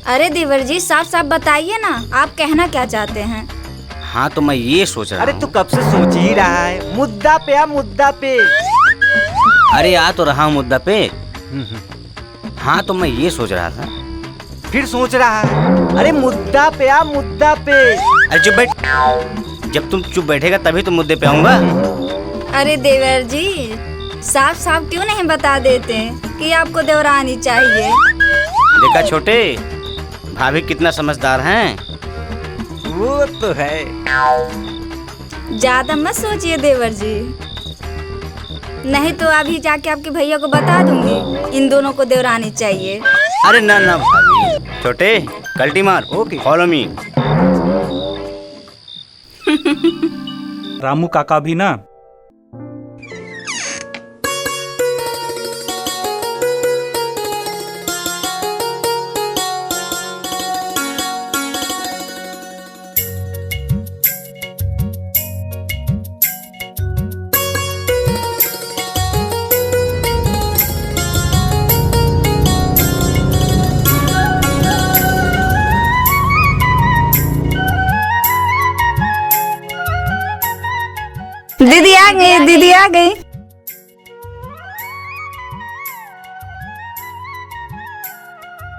अरे देवर जी, साफ साफ बताइए ना, आप कहना क्या चाहते हैं? हाँ, तो मैं ये सोच रहा हूँ। अरे तू कब से सोच ही रहा है, मुद्दा पे आ, मुद्दा पे। अरे आ तो रहा हूँ मुद्दा पे। हाँ, तो मैं ये सोच रहा था। फिर सोच रहा है? अरे मुद्दा पे आ, मुद्दा पे। अरे चुप बैठ, जब तुम चुप बैठेगा तभी तो मुद्दे पे आऊंगा। अरे देवर जी, साफ साफ क्यों नहीं बता देते कि आपको देवरानी चाहिए? देखा छोटे, भाभी कितना समझदार हैं। वो तो है। ज्यादा मत सोचिए देवर जी, नहीं तो अभी जाके आपके भैया को बता दूंगी इन दोनों को देवरानी चाहिए। अरे ना ना भाभी, छोटे कल्टी मार। Okay, follow me. रामू काका भी ना दीदी आ गई, दीदी आ गई।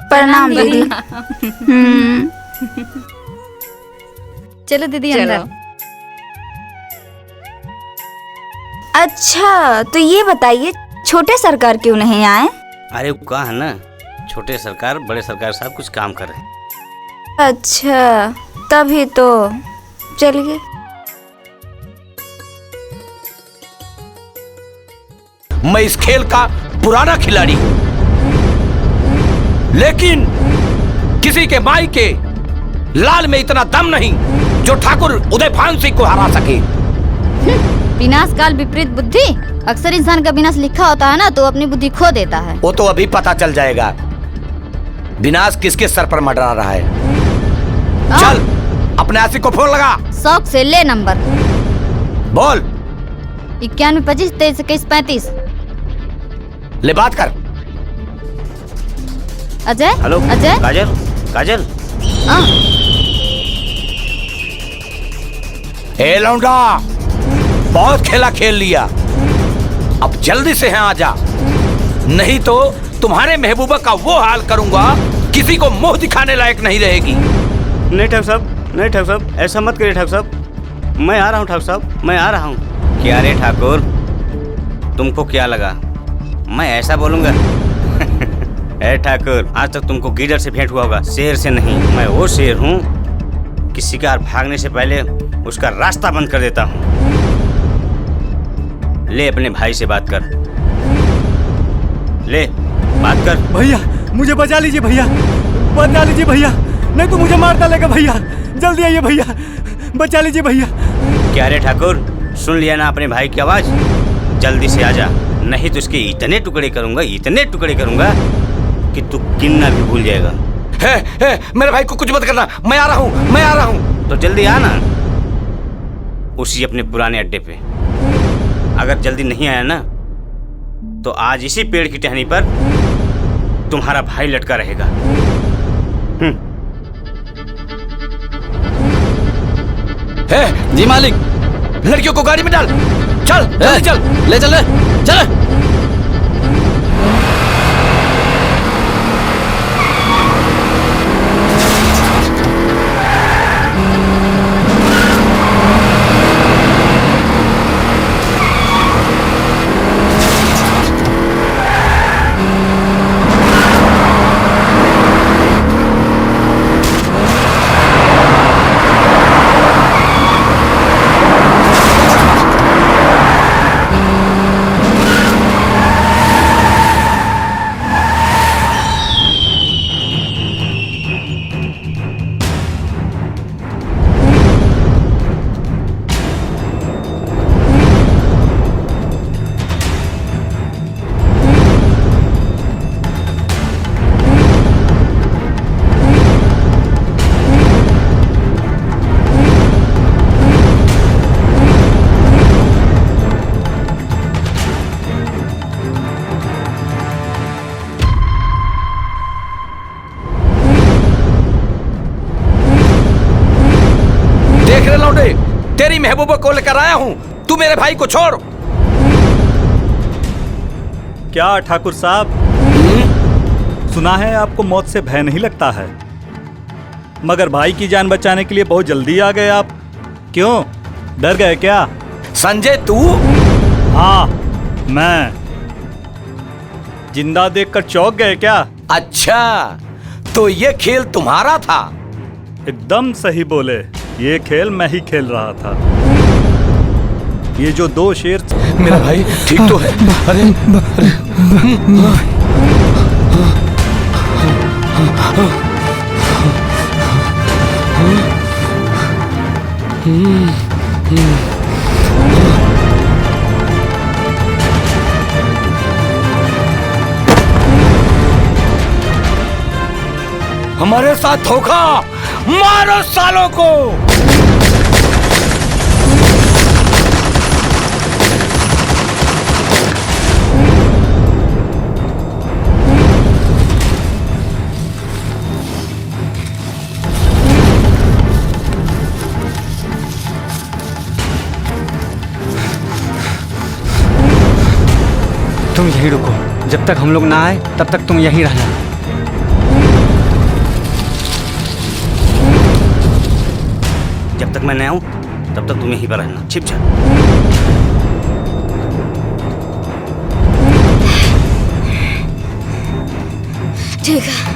प्रणाम दीदी। चलो दीदी चलो। अंदर। अच्छा, तो ये बताइए छोटे सरकार क्यों नहीं आए? अरे वो कहा है ना, छोटे सरकार बड़े सरकार साहब कुछ काम कर रहे हैं। अच्छा, तभी तो। चलिए। मैं इस खेल का पुराना खिलाड़ी हूं, लेकिन किसी के माई के लाल में इतना दम नहीं जो ठाकुर उदयभान सिंह को हरा सके। विनाश काल विपरीत बुद्धि। अक्सर इंसान का विनाश लिखा होता है ना, तो अपनी बुद्धि खो देता है। वो तो अभी पता चल जाएगा विनाश किसके सर पर मंडरा रहा है। चल अपने आशिक को फोन लगा। शौक से ले नंबर। बोल। 91 25 23 21 35। ले बात कर। अजय। हेलो अजय। काजल, काजल। ए लौंडा, बहुत खेला खेल लिया, अब जल्दी से यहाँ आ जा, नहीं तो तुम्हारे महबूबा का वो हाल करूंगा किसी को मुंह दिखाने लायक नहीं रहेगी। नहीं ठाकुर साहब, नहीं ठाकुर साहब, ऐसा मत करिए ठाकुर साहब। मैं आ रहा हूँ ठाकुर साहब, मैं आ रहा हूँ। क्या रे ठाकुर, तुमको क्या लगा मैं ऐसा बोलूंगा? ए ठाकुर, आज तक तुमको गीदड़ से भेंट हुआ होगा, शेर से नहीं। मैं वो शेर हूँ कि शिकार भागने से पहले उसका रास्ता बंद कर देता हूँ। ले अपने भाई से बात कर, ले बात कर। भैया मुझे बचा लीजिए भैया, बचा लीजिए भैया, नहीं तो मुझे मार डालेगा भैया। जल्दी आइए भैया, बचा लीजिए भैया। क्या रे ठाकुर, सुन लिया ना अपने भाई की आवाज? जल्दी से आजा, नहीं तो इसके इतने टुकड़े करूंगा, इतने टुकड़े करूंगा कि तू गिनना भी भूल जाएगा। है, मेरे भाई को कुछ मत करना, मैं आ रहा हूँ, मैं आ रहा हूँ। तो जल्दी आना उसी अपने पुराने अड्डे पे। अगर जल्दी नहीं आया ना तो आज इसी पेड़ की टहनी पर तुम्हारा भाई लटका रहेगा। जी मालिक। लड़कियों को गाड़ी में डाल, चल जल्दी चल, ले चल, चल। तेरी महबूबा को लेकर आया हूँ, तू मेरे भाई को छोड़। क्या ठाकुर साहब, सुना है आपको मौत से भय नहीं लगता है, मगर भाई की जान बचाने के लिए बहुत जल्दी आ गए आप। क्यों, डर गए क्या? संजय तू? हाँ मैं। जिंदा देखकर चौंक गए क्या? अच्छा, तो ये खेल तुम्हारा था? एकदम सही बोले, ये खेल मैं ही खेल रहा था। ये जो दो शेर। मेरा भाई ठीक तो है? अरे हमारे साथ धोखा, मारो सालों को। तुम यहीं रुको, जब तक हम लोग ना आए तब तक तुम यहीं रहना। जब तक मैं नहीं आऊं तब तक तुम यहीं पर रहना, छिप जा। ठीक है।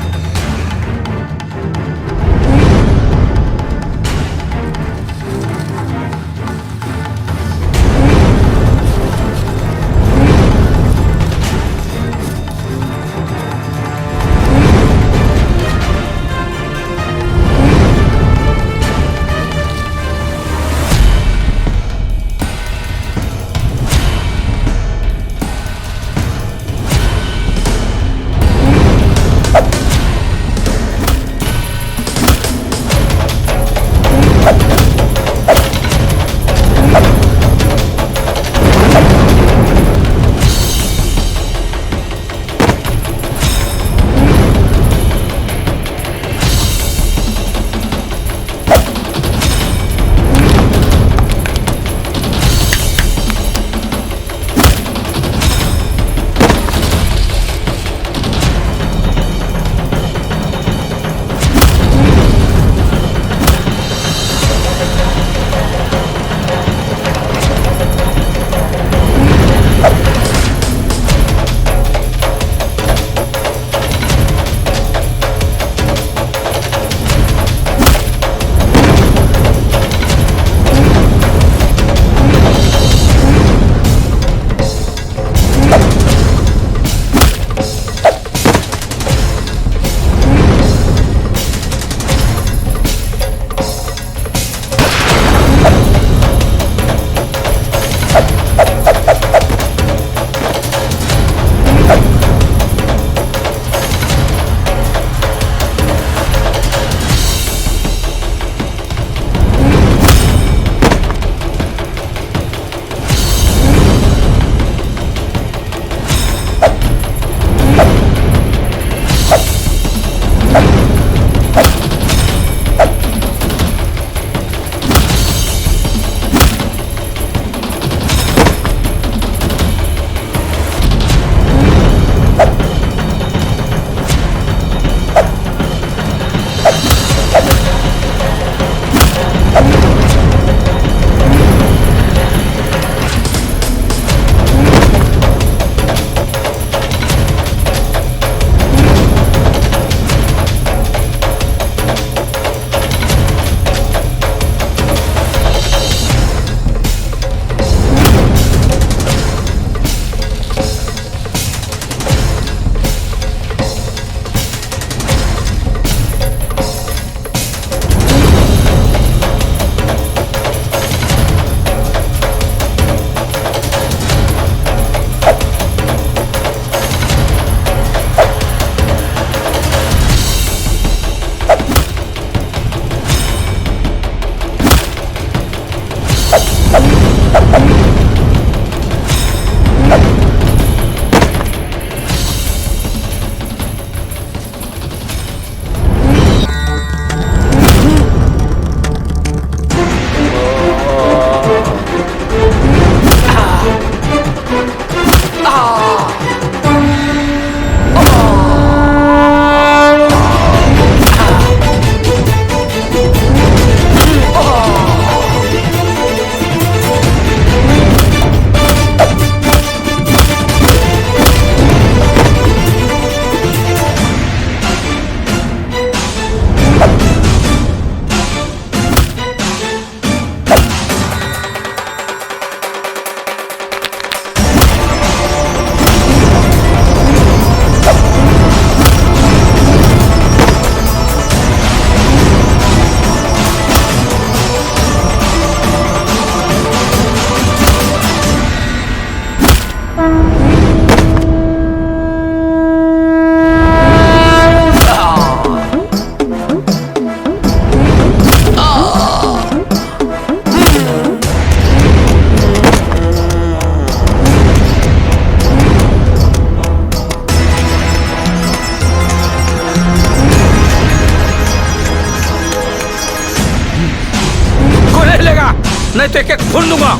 नहीं तो एक भून दूंगा।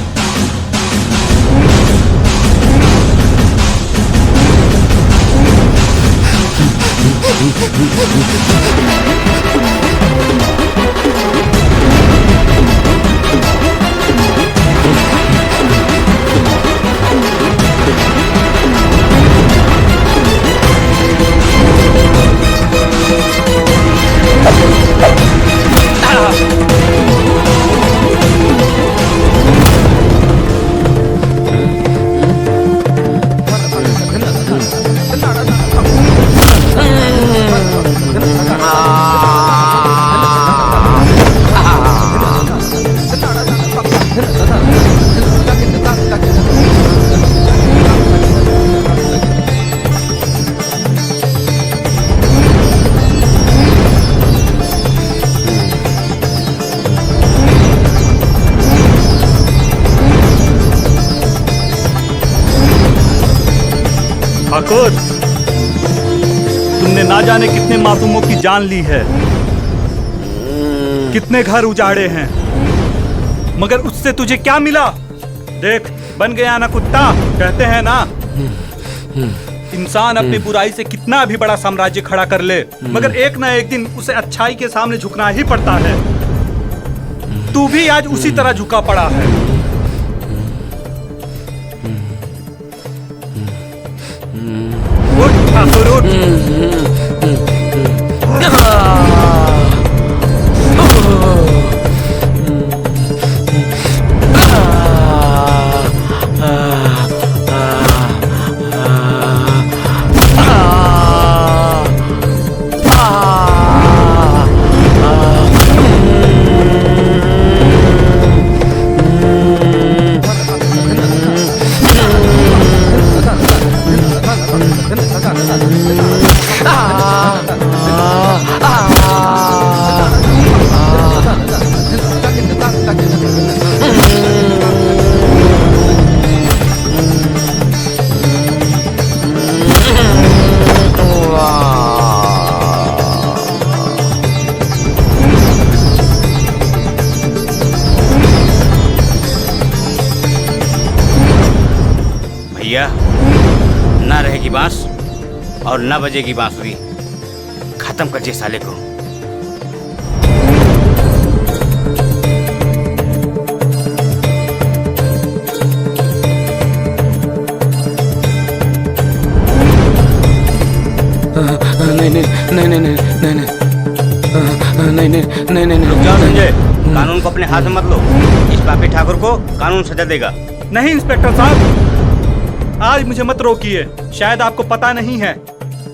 ठाकुर, तुमने ना जाने कितने मासूमों की जान ली है, कितने घर उजाड़े हैं, मगर उससे तुझे क्या मिला? देख, बन गया ना कुत्ता। कहते हैं ना, इंसान अपनी बुराई से कितना भी बड़ा साम्राज्य खड़ा कर ले, मगर एक ना एक दिन उसे अच्छाई के सामने झुकना ही पड़ता है। तू भी आज उसी तरह झुका पड़ा है। उठ ठाकुर, उठ। भैया, ना रहेगी बांस और ना बजेगी बांसुरी। खत्म कर जे साले को। नहीं नहीं नहीं नहीं नहीं नहीं नहीं नहीं। रुक जाओ संजय, कानून को अपने हाथ में मत लो। इस पापी ठाकुर को कानून सजा देगा। नहीं इंस्पेक्टर साहब, आज मुझे मत रोकिए। शायद आपको पता नहीं है,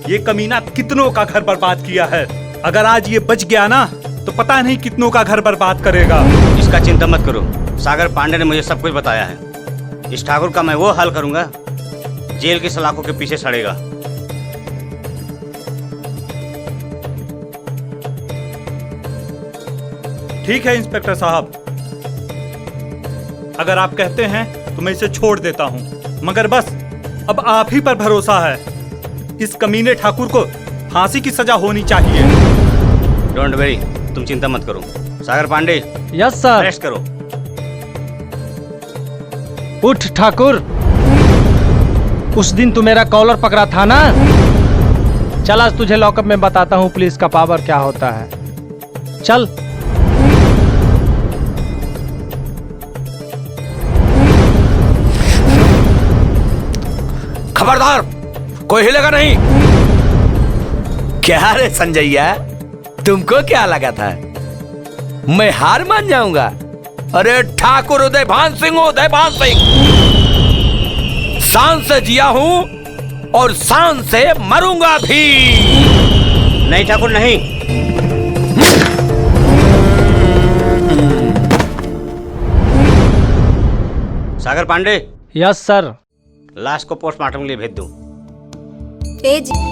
ये कमीना कितनों का घर बर्बाद किया है। अगर आज ये बच गया ना, तो पता नहीं कितनों का घर बर्बाद करेगा। इसका चिंता मत करो, सागर पांडे ने मुझे सब कुछ बताया है। इस ठाकुर का मैं वो हाल करूंगा, जेल की सलाखों के पीछे सड़ेगा। ठीक है इंस्पेक्टर साहब, अगर आप कहते हैं तो मैं इसे छोड़ देता हूं, मगर बस अब आप ही पर भरोसा है। इस कमीने ठाकुर को फांसी की सजा होनी चाहिए। डोंट वरी, तुम चिंता मत करो। सागर पांडे, यस सर। रेस्ट करो। उठ ठाकुर, उस दिन तू मेरा कॉलर पकड़ा था ना। चल आज तुझे लॉकअप में बताता हूँ पुलिस का पावर क्या होता है। चल। खबरदार, कोई हिलेगा नहीं। क्या रे संजैया, तुमको क्या लगा था मैं हार मान जाऊंगा? अरे ठाकुर उदयभान सिंह हूं, उदयभान सिंह। शान से जिया हूं और शान से मरूंगा भी। नहीं ठाकुर नहीं। सागर पांडे। Yes sir. लाश को पोस्टमार्टम के लिए भेज दो। ए जी।